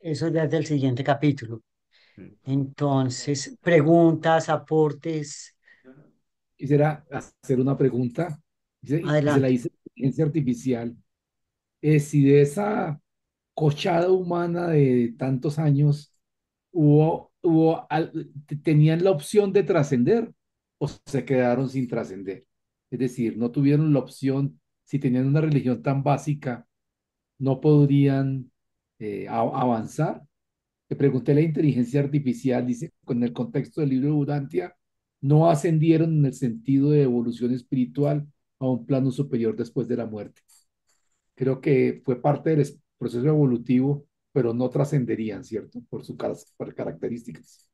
Eso ya es del siguiente capítulo. Sí. Entonces, preguntas, aportes, Quisiera hacer una pregunta y se la adelante. hice a la inteligencia artificial. Si de esa cochada humana de tantos años tenían la opción de trascender o se quedaron sin trascender. Es decir, no tuvieron la opción, si tenían una religión tan básica, no podrían avanzar. Le pregunté a la inteligencia artificial, dice, con el contexto del libro de Urantia, no ascendieron en el sentido de evolución espiritual a un plano superior después de la muerte. Creo que fue parte del proceso evolutivo, pero no trascenderían, ¿cierto? Por características.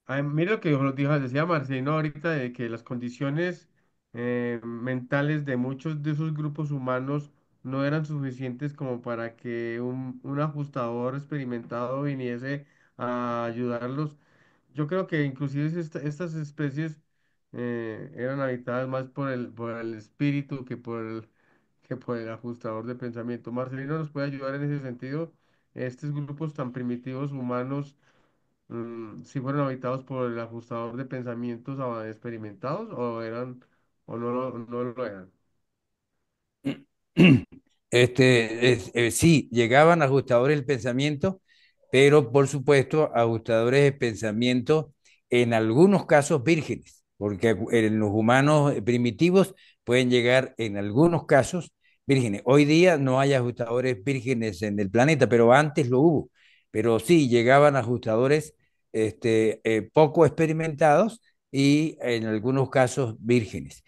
Ay, mira lo que decía Marcelino ahorita, de que las condiciones mentales de muchos de esos grupos humanos no eran suficientes como para que un ajustador experimentado viniese a ayudarlos. Yo creo que inclusive estas especies eran habitadas más por el espíritu que por el ajustador de pensamiento. Marcelino nos puede ayudar en ese sentido. Estos grupos tan primitivos humanos, si fueron habitados por el ajustador de pensamientos experimentados o eran o no lo eran. Sí, llegaban ajustadores del pensamiento, pero por supuesto ajustadores de pensamiento en algunos casos vírgenes, porque en los humanos primitivos pueden llegar en algunos casos vírgenes. Hoy día no hay ajustadores vírgenes en el planeta, pero antes lo hubo. Pero sí, llegaban ajustadores poco experimentados y en algunos casos vírgenes.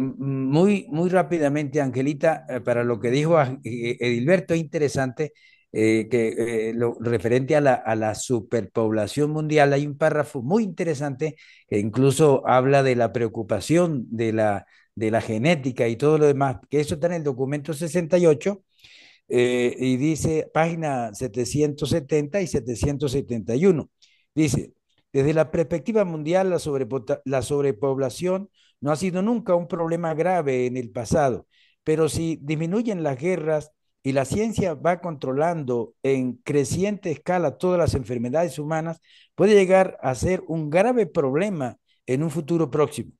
Muy rápidamente, Angelita, para lo que dijo Edilberto, es interesante lo referente a la superpoblación mundial. Hay un párrafo muy interesante que incluso habla de la preocupación de la genética y todo lo demás, que eso está en el documento 68 y dice, página 770 y 771 dice, desde la perspectiva mundial, la sobrepoblación no ha sido nunca un problema grave en el pasado, pero si disminuyen las guerras y la ciencia va controlando en creciente escala todas las enfermedades humanas, puede llegar a ser un grave problema en un futuro próximo.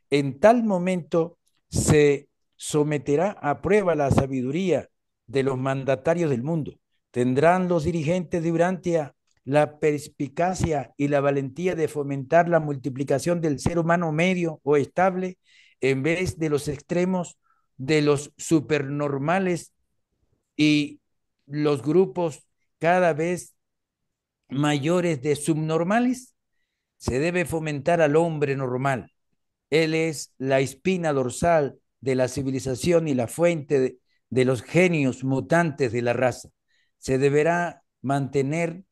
En tal momento se someterá a prueba la sabiduría de los mandatarios del mundo. ¿Tendrán los dirigentes de Urantia la perspicacia y la valentía de fomentar la multiplicación del ser humano medio o estable en vez de los extremos de los supernormales y los grupos cada vez mayores de subnormales? Se debe fomentar al hombre normal. Él es la espina dorsal de la civilización y la fuente de los genios mutantes de la raza. Se deberá mantener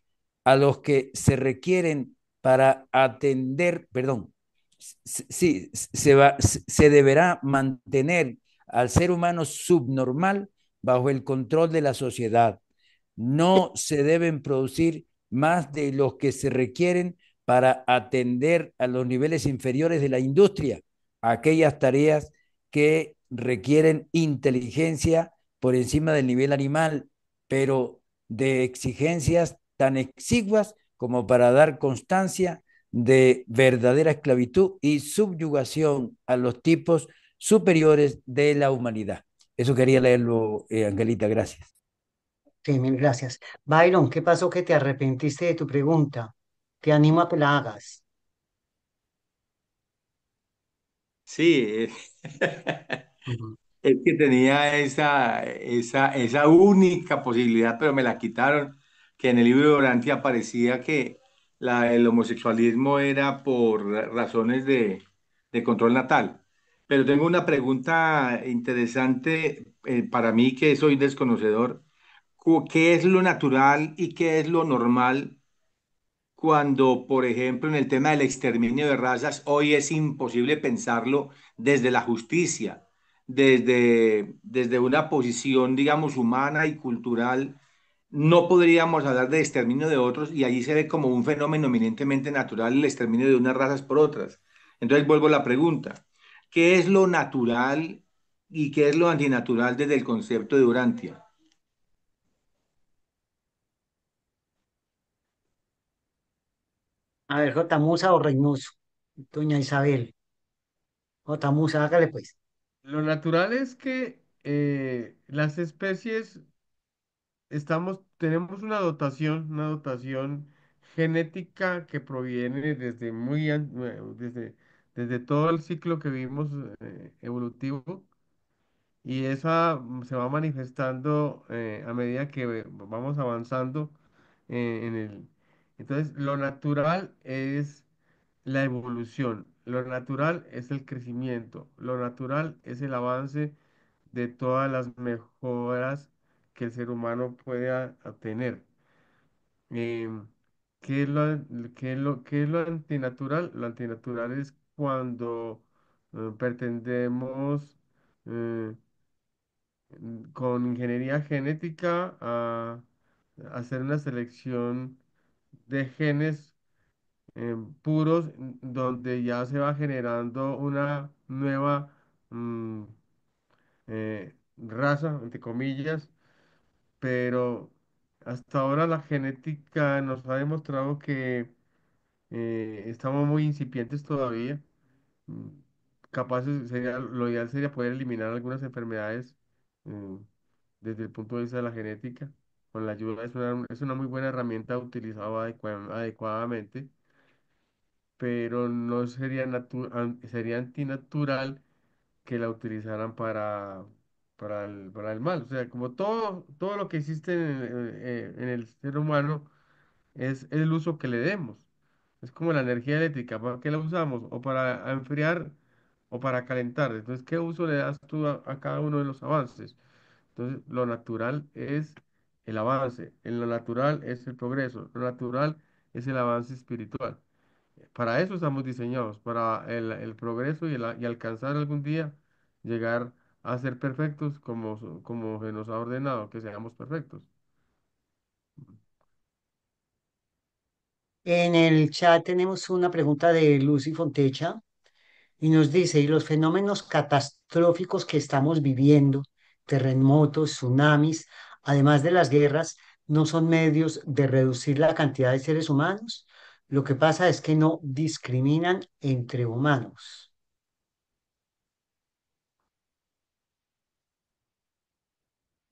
a los que se requieren para atender, perdón, sí, se deberá mantener al ser humano subnormal bajo el control de la sociedad. No se deben producir más de los que se requieren para atender a los niveles inferiores de la industria, aquellas tareas que requieren inteligencia por encima del nivel animal, pero de exigencias tan exiguas como para dar constancia de verdadera esclavitud y subyugación a los tipos superiores de la humanidad. Eso quería leerlo, Angelita, gracias. Sí, mil gracias. Byron, ¿qué pasó que te arrepentiste de tu pregunta? Te animo a que la hagas. Sí, Ujú. es que tenía esa única posibilidad, pero me la quitaron, que en el libro de Orantia aparecía que el homosexualismo era por razones de control natal. Pero tengo una pregunta interesante para mí, que soy desconocedor. ¿Qué es lo natural y qué es lo normal cuando, por ejemplo, en el tema del exterminio de razas, hoy es imposible pensarlo desde la justicia, desde una posición, digamos, humana y cultural? No podríamos hablar de exterminio de otros y allí se ve como un fenómeno eminentemente natural el exterminio de unas razas por otras. Entonces vuelvo a la pregunta, ¿qué es lo natural y qué es lo antinatural desde el concepto de Urantia? A ver, J. Musa o Reynoso. Doña Isabel. J. Musa, hágale pues. Lo natural es que las especies tenemos una dotación genética que proviene desde todo el ciclo que vimos evolutivo y esa se va manifestando a medida que vamos avanzando en el... Entonces, lo natural es la evolución, lo natural es el crecimiento, lo natural es el avance de todas las mejoras que el ser humano pueda tener. Em, ¿Qué es qué es lo antinatural? Lo antinatural es cuando pretendemos eh, con ingeniería genética a hacer una selección de genes puros donde ya se va generando una nueva mm, raza, entre comillas, pero hasta ahora la genética nos ha demostrado que estamos muy incipientes todavía. Mm, lo ideal sería poder eliminar algunas enfermedades mm, desde el punto de vista de la genética. Con la ayuda es una muy buena herramienta utilizada adecuadamente, pero no sería, sería antinatural que la utilizaran para el mal. O sea, como todo lo que existe en el ser humano es el uso que le demos. Es como la energía eléctrica, ¿para qué la usamos? O para enfriar o para calentar. Entonces, ¿qué uso le das tú a cada uno de los avances? Entonces, lo natural es el avance, en lo natural es el progreso, lo natural es el avance espiritual. Para eso estamos diseñados, para el progreso y alcanzar algún día llegar a ser perfectos como se nos ha ordenado, que seamos perfectos. En el chat tenemos una pregunta de Lucy Fontecha y nos dice, ¿y los fenómenos catastróficos que estamos viviendo, terremotos, tsunamis, además de las guerras, no son medios de reducir la cantidad de seres humanos? Lo que pasa es que no discriminan entre humanos.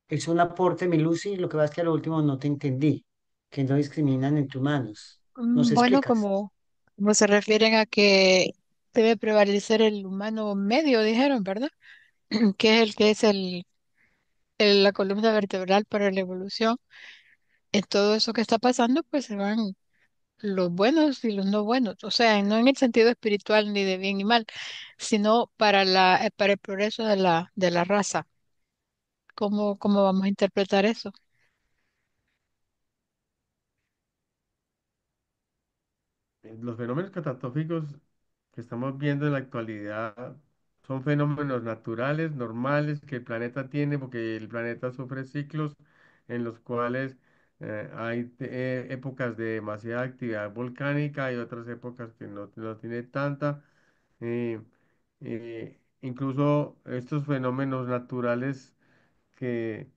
Es un aporte, mi Lucy, lo que pasa es que a lo último no te entendí, que no discriminan entre humanos. ¿Nos Bueno, explicas? como se refieren a que debe prevalecer el humano medio, dijeron, ¿verdad? Que es la columna vertebral para la evolución. En todo eso que está pasando, pues se van los buenos y los no buenos. O sea, no en el sentido espiritual ni de bien ni mal, sino para el progreso de la raza. ¿Cómo vamos a interpretar eso? Los fenómenos catastróficos que estamos viendo en la actualidad son fenómenos naturales, normales, que el planeta tiene, porque el planeta sufre ciclos en los cuales hay épocas de demasiada actividad volcánica y otras épocas que no tiene tanta. eh, Incluso estos fenómenos naturales que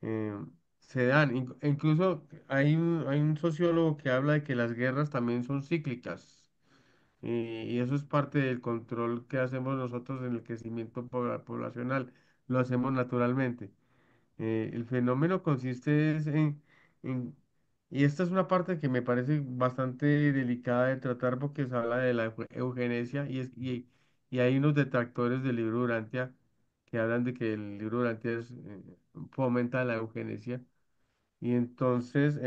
eh, se dan. Incluso hay un sociólogo que habla de que las guerras también son cíclicas. Y eso es parte del control que hacemos nosotros en el crecimiento poblacional. Lo hacemos naturalmente. El fenómeno consiste en- y esta es una parte que me parece bastante delicada de tratar porque se habla de la eugenesia y hay unos detractores del libro Durantia que hablan de que el libro Durantia fomenta la eugenesia y entonces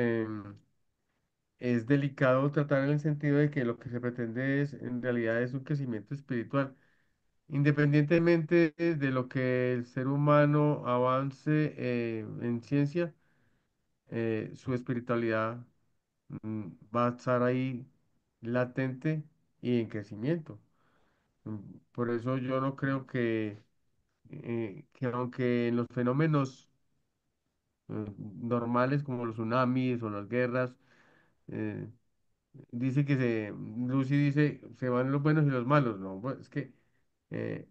es delicado tratar en el sentido de que lo que se pretende es en realidad es un crecimiento espiritual. Independientemente de lo que el ser humano avance en ciencia, su espiritualidad va a estar ahí latente y en crecimiento. Mm, Por eso yo no creo que aunque en los fenómenos normales como los tsunamis o las guerras, eh, dice Lucy dice, se van los buenos y los malos, ¿no? Pues es que, eh,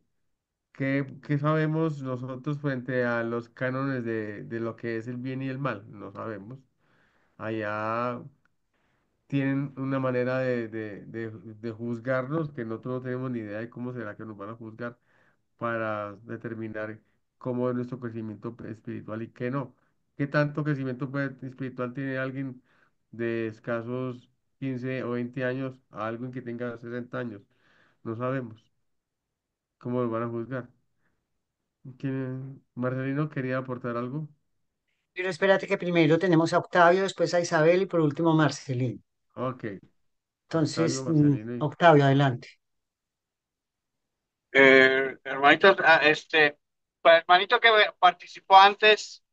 ¿qué sabemos nosotros frente a los cánones de lo que es el bien y el mal? No sabemos. Allá tienen una manera de juzgarnos que nosotros no tenemos ni idea de cómo será que nos van a juzgar para determinar cómo es nuestro crecimiento espiritual y qué no. ¿Qué tanto crecimiento espiritual tiene alguien de escasos 15 o 20 años a alguien que tenga 60 años? No sabemos cómo lo van a juzgar. Marcelino quería aportar algo. Pero espérate que primero tenemos a Octavio, después a Isabel y por último a Marcelín. Ok, Octavio, Entonces, Marcelino y... Octavio, adelante. Hermanitos, para el hermanito que participó antes,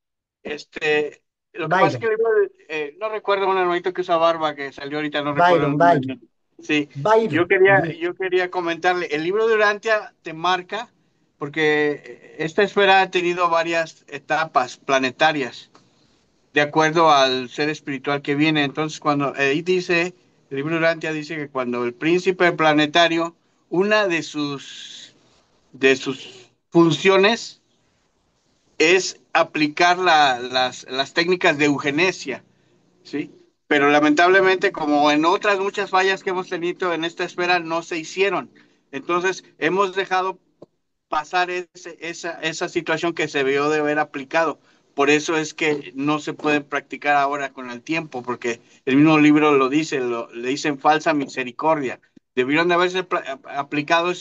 lo que pasa es que Byron, el libro no recuerdo un hermanito que usa barba que salió ahorita, no recuerdo el Byron, nombre. Byron, Sí, Byron. yo quería comentarle, el libro de Urantia te marca, porque esta esfera ha tenido varias etapas planetarias, de acuerdo al ser espiritual que viene. Entonces, cuando ahí dice, el libro de Urantia dice que cuando el príncipe planetario, una de sus funciones es aplicar las técnicas de eugenesia, ¿sí? Pero lamentablemente, como en otras muchas fallas que hemos tenido en esta esfera, no se hicieron. Entonces, hemos dejado pasar esa situación que se debió de haber aplicado. Por eso es que no se puede practicar ahora con el tiempo, porque el mismo libro lo dice, le dicen falsa misericordia. Debieron de haberse aplicado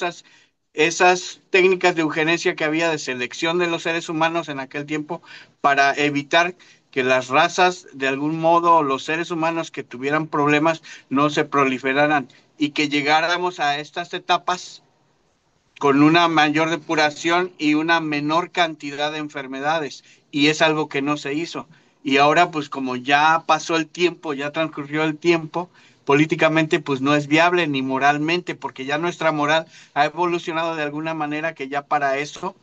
esas técnicas de eugenesia que había de selección de los seres humanos en aquel tiempo para evitar que las razas, de algún modo, los seres humanos que tuvieran problemas no se proliferaran y que llegáramos a estas etapas con una mayor depuración y una menor cantidad de enfermedades. Y es algo que no se hizo. Y ahora, pues como ya pasó el tiempo, ya transcurrió el tiempo, políticamente pues no es viable ni moralmente, porque ya nuestra moral ha evolucionado de alguna manera que ya para eso,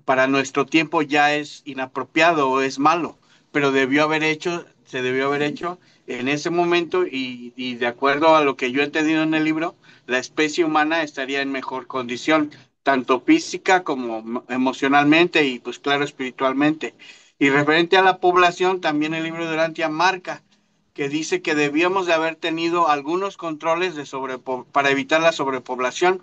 para nuestro tiempo ya es inapropiado o es malo, pero se debió haber hecho en ese momento y de acuerdo a lo que yo he entendido en el libro, la especie humana estaría en mejor condición, tanto física como emocionalmente y pues claro, espiritualmente. Y referente a la población, también el libro de Durantia marca que dice que debíamos de haber tenido algunos controles para evitar la sobrepoblación,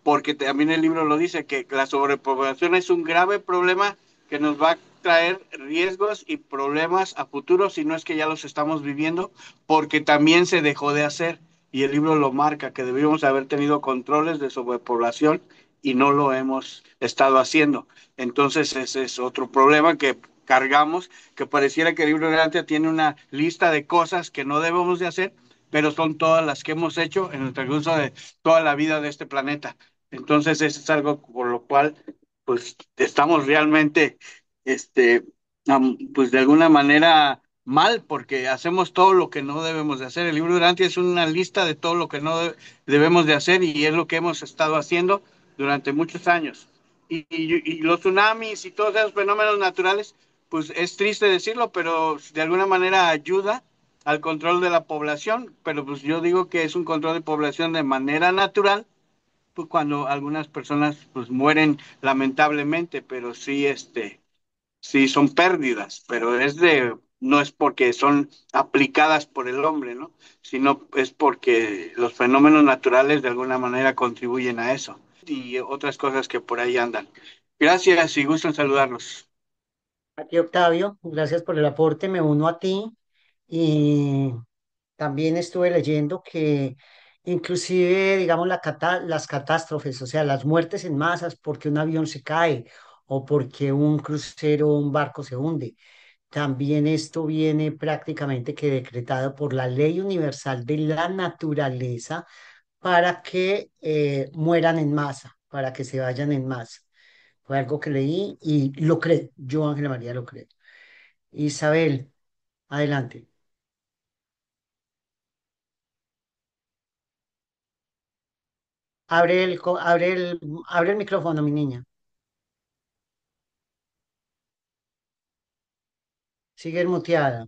porque también el libro lo dice, que la sobrepoblación es un grave problema que nos va a traer riesgos y problemas a futuro, si no es que ya los estamos viviendo, porque también se dejó de hacer, y el libro lo marca, que debíamos haber tenido controles de sobrepoblación y no lo hemos estado haciendo. Entonces ese es otro problema que cargamos, que pareciera que el libro de Atlántida tiene una lista de cosas que no debemos de hacer, pero son todas las que hemos hecho en el transcurso de toda la vida de este planeta. Entonces, eso es algo por lo cual, pues, estamos realmente, pues, de alguna manera mal, porque hacemos todo lo que no debemos de hacer. El libro durante es una lista de todo lo que no debemos de hacer y es lo que hemos estado haciendo durante muchos años. Y los tsunamis y todos esos fenómenos naturales, pues es triste decirlo, pero de alguna manera ayuda al control de la población, pero pues yo digo que es un control de población de manera natural, pues cuando algunas personas pues mueren lamentablemente, pero sí sí son pérdidas, pero no es porque son aplicadas por el hombre, ¿no? Sino es porque los fenómenos naturales de alguna manera contribuyen a eso y otras cosas que por ahí andan. Gracias y gusto en saludarlos. Aquí Octavio, gracias por el aporte, me uno a ti y también estuve leyendo que inclusive, digamos, las catástrofes, o sea, las muertes en masas porque un avión se cae o porque un crucero o un barco se hunde, también esto viene prácticamente que decretado por la ley universal de la naturaleza para que mueran en masa, para que se vayan en masa. Fue algo que leí y lo creo, yo Ángela María lo creo. Isabel, adelante. Abre el micrófono, mi niña. Sigue muteada.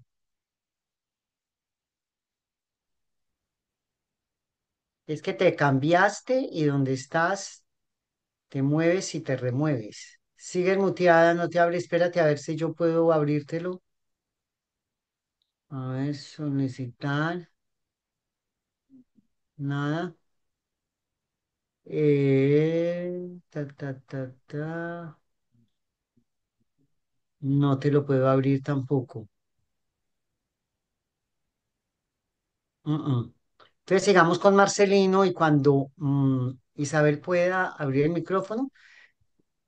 Es que te cambiaste y donde estás te mueves y te remueves. Sigue muteada, no te abre. Espérate a ver si yo puedo abrírtelo. A ver, solicitar. Nada. Ta. No te lo puedo abrir tampoco. Entonces sigamos con Marcelino y cuando Isabel pueda abrir el micrófono,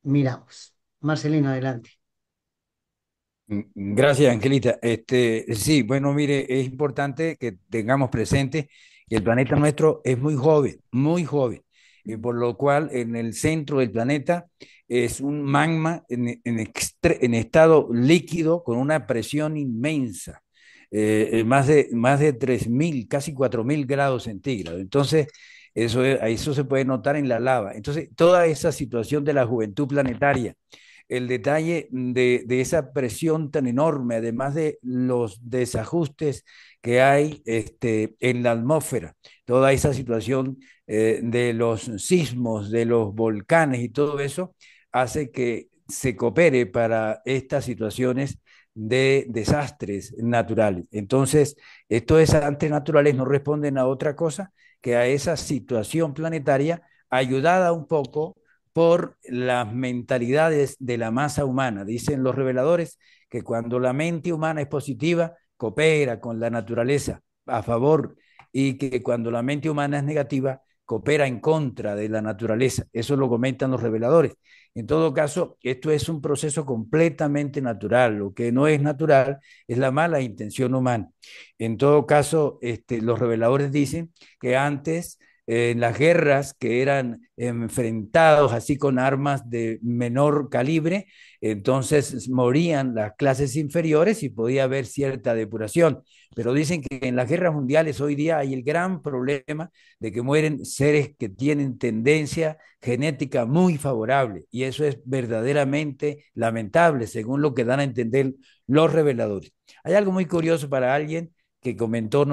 miramos. Marcelino, adelante. Gracias, Angelita. Sí, bueno, mire, es importante que tengamos presente que el planeta nuestro es muy joven, por lo cual en el centro del planeta es un magma en estado líquido con una presión inmensa, más de 3.000, casi 4.000 grados centígrados. Entonces, eso se puede notar en la lava. Entonces, toda esa situación de la juventud planetaria, el detalle de esa presión tan enorme, además de los desajustes que hay en la atmósfera, toda esa situación de los sismos, de los volcanes y todo eso, hace que se coopere para estas situaciones de desastres naturales. Entonces, estos desastres naturales no responden a otra cosa que a esa situación planetaria ayudada un poco por las mentalidades de la masa humana. Dicen los reveladores que cuando la mente humana es positiva, coopera con la naturaleza a favor y que cuando la mente humana es negativa, coopera en contra de la naturaleza. Eso lo comentan los reveladores. En todo caso, esto es un proceso completamente natural. Lo que no es natural es la mala intención humana. En todo caso, los reveladores dicen que antes en las guerras que eran enfrentados así con armas de menor calibre, entonces morían las clases inferiores y podía haber cierta depuración. Pero dicen que en las guerras mundiales hoy día hay el gran problema de que mueren seres que tienen tendencia genética muy favorable y eso es verdaderamente lamentable, según lo que dan a entender los reveladores. Hay algo muy curioso para alguien que comentó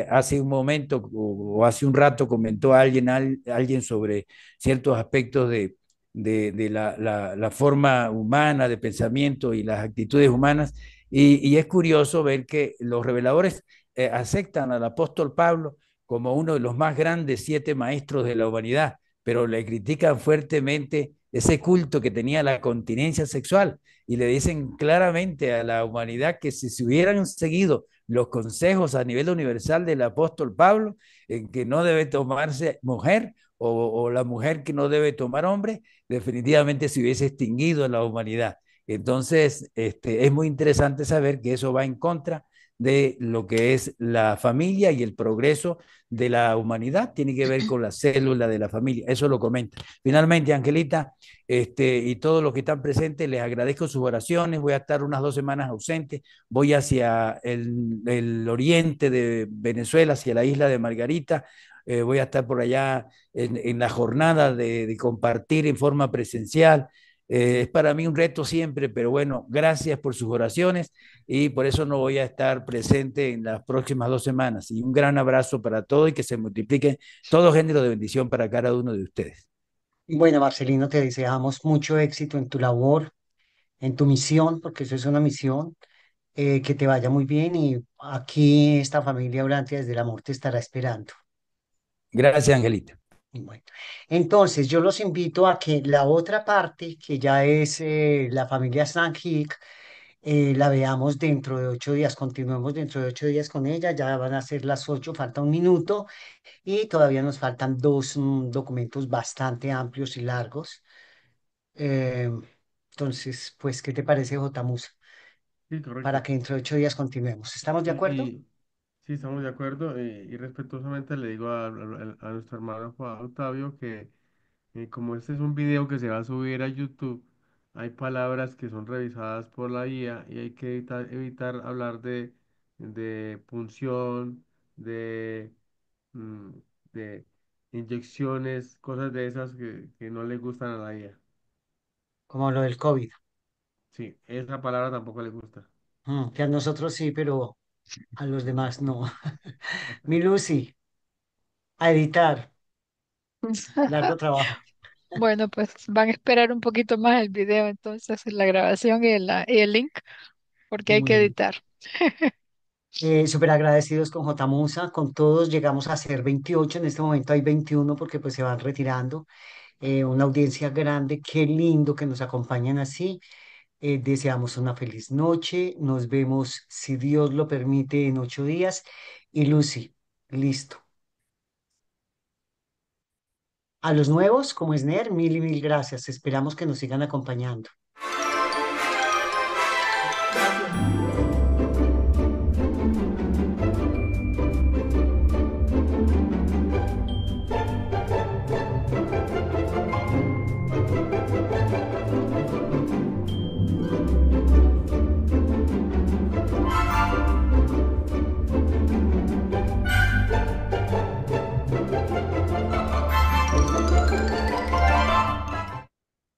hace un momento o hace un rato comentó alguien sobre ciertos aspectos de la forma humana de pensamiento y las actitudes humanas. Y es curioso ver que los reveladores aceptan al apóstol Pablo como uno de los más grandes 7 maestros de la humanidad, pero le critican fuertemente ese culto que tenía la continencia sexual y le dicen claramente a la humanidad que si se hubieran seguido los consejos a nivel universal del apóstol Pablo, en que no debe tomarse mujer o la mujer que no debe tomar hombre, definitivamente se hubiese extinguido la humanidad. Entonces, es muy interesante saber que eso va en contra de lo que es la familia y el progreso de la humanidad, tiene que ver con la célula de la familia, eso lo comenta. Finalmente, Angelita, y todos los que están presentes, les agradezco sus oraciones, voy a estar unas 2 semanas ausente, voy hacia el oriente de Venezuela, hacia la isla de Margarita, voy a estar por allá en la jornada de compartir en forma presencial. Es para mí un reto siempre, pero bueno, gracias por sus oraciones y por eso no voy a estar presente en las próximas 2 semanas. Y un gran abrazo para todos y que se multiplique todo género de bendición para cada uno de ustedes. Bueno, Marcelino, te deseamos mucho éxito en tu labor, en tu misión, porque eso es una misión, que te vaya muy bien y aquí esta familia Orantia desde el amor te estará esperando. Gracias, Angelita. Bueno, entonces yo los invito a que la otra parte, que ya es la familia Sanjik, la veamos dentro de 8 días, continuemos dentro de 8 días con ella, ya van a ser las 8, falta un minuto y todavía nos faltan dos documentos bastante amplios y largos. Eh, entonces, pues, ¿qué te parece, J. Musa? Sí, Para correcto. que dentro de 8 días continuemos. ¿Estamos de acuerdo? Y sí, estamos de acuerdo. Y respetuosamente le digo a nuestro hermano Juan Octavio que como este es un video que se va a subir a YouTube, hay palabras que son revisadas por la IA y hay que evitar hablar de punción, de, mm, de inyecciones, cosas de esas que no le gustan a la IA. Como lo del COVID. Sí, esa palabra tampoco le gusta. Que a nosotros sí, pero a los demás no. Mi Lucy, a editar, largo trabajo. Bueno, pues van a esperar un poquito más el video, entonces la grabación y el link, porque hay que Bueno. editar. Súper agradecidos con J. Musa, con todos llegamos a ser 28, en este momento hay 21 porque pues se van retirando. Una audiencia grande, qué lindo que nos acompañen así. Deseamos una feliz noche, nos vemos si Dios lo permite en 8 días. Y Lucy, listo. A los nuevos, como Esner, mil y mil gracias. Esperamos que nos sigan acompañando. Gracias.